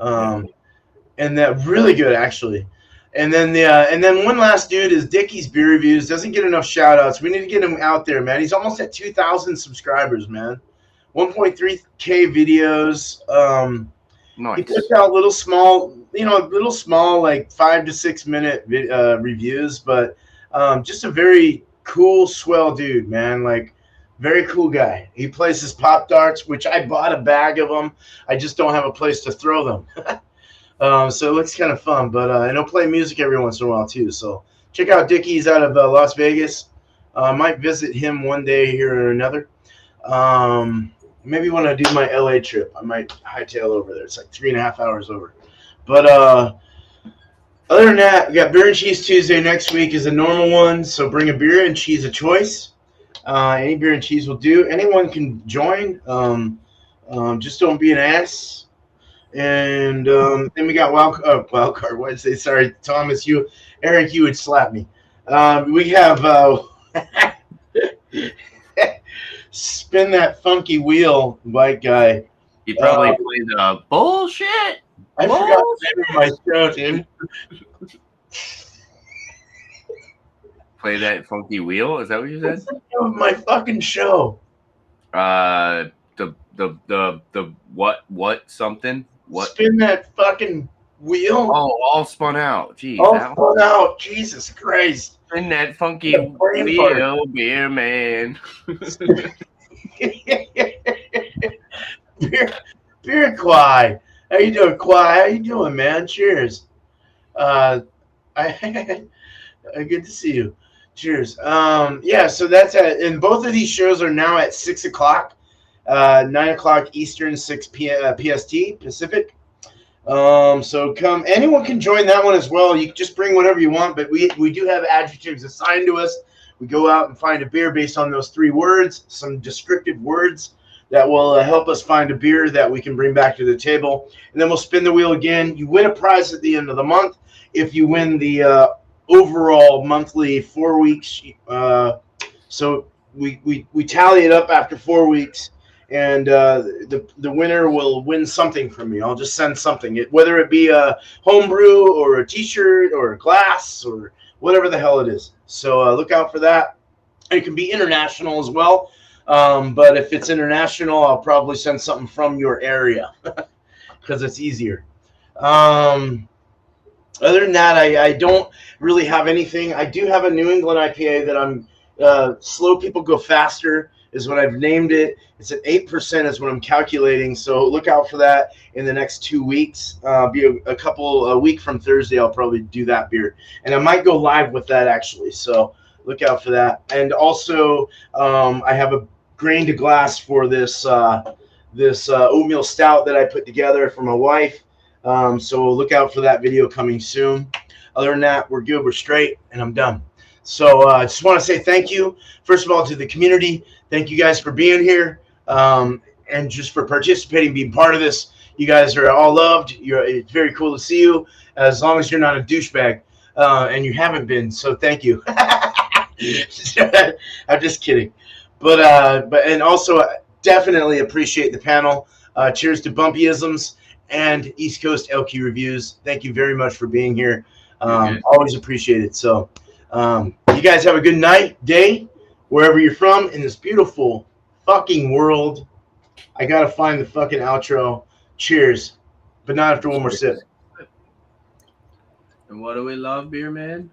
and that really good, actually. And then one last dude is Dickie's Beer Reviews. Doesn't get enough shout outs. We need to get him out there, man. He's almost at 2,000 subscribers, man. 1.3K videos. Nice. He puts out little small, like 5 to 6 minute reviews, but just a very cool, swell dude, man. Like very cool guy. He plays his Pop Darts, which I bought a bag of them. I just don't have a place to throw them. So it looks kind of fun, but and he'll play music every once in a while too. So check out Dickie. He's out of Las Vegas. I might visit him one day here or another. Maybe when I do my LA trip, I might hightail over there. It's like 3.5 hours over. But other than that, we got Beer and Cheese Tuesday next week is a normal one. So bring a beer and cheese of choice. Any beer and cheese will do. Anyone can join. Just don't be an ass. And then we got Wild Card Wednesday. Sorry, Thomas, Eric, you would slap me. We have Spin That Funky Wheel, white guy. He probably played bullshit. I forgot the name of my show, dude. Play that funky wheel. Is that what you said? What's the name of my fucking show? The what something? What? Spin that fucking wheel. Oh, all spun out. Jeez. All that spun out. Jesus Christ. Spin that funky The brain fart. wheel, beer man. Beer Quai. How you doing, Quai? How you doing, man? Cheers. Good to see you. Cheers. Yeah, so that's it. And both of these shows are now at 6 o'clock, 9 o'clock Eastern, 6 p.m. PST Pacific. So come, anyone can join that one as well. You can just bring whatever you want, but we do have adjectives assigned to us. We go out and find a beer based on those 3 words, some descriptive words that will help us find a beer that we can bring back to the table. And then we'll spin the wheel again. You win a prize at the end of the month if you win the overall monthly 4 weeks. So we tally it up after 4 weeks, and the winner will win something from me. I'll just send something, whether it be a homebrew or a T-shirt or a glass or whatever the hell it is. So look out for that. It can be international as well, but if it's international, I'll probably send something from your area because it's easier. Other than that, I don't really have anything. I do have a New England IPA that I'm Slow People Go Faster is what I've named it. It's at 8% is what I'm calculating. So look out for that in the next 2 weeks. Be a week from Thursday, I'll probably do that beer. And I might go live with that actually. So look out for that. And also I have a grain to glass for this oatmeal stout that I put together for my wife. So look out for that video coming soon. Other than that, we're good, we're straight, and I'm done. So I just want to say thank you, first of all, to the community. Thank you guys for being here and just for participating, being part of this. You guys are all loved. It's very cool to see you, as long as you're not a douchebag, and you haven't been. So thank you. I'm just kidding. But and also definitely appreciate the panel. Cheers to Bumpyisms and East Coast LQ Reviews. Thank you very much for being here. Always appreciate it. So you guys have a good night, day, wherever you're from in this beautiful fucking world. I gotta find the fucking outro. Cheers, but not after one more sip. And what do we love, beer man?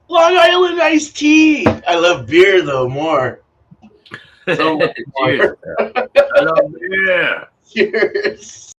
Long Island iced tea. I love beer though more. So much more. Cheers. I love beer. Cheers.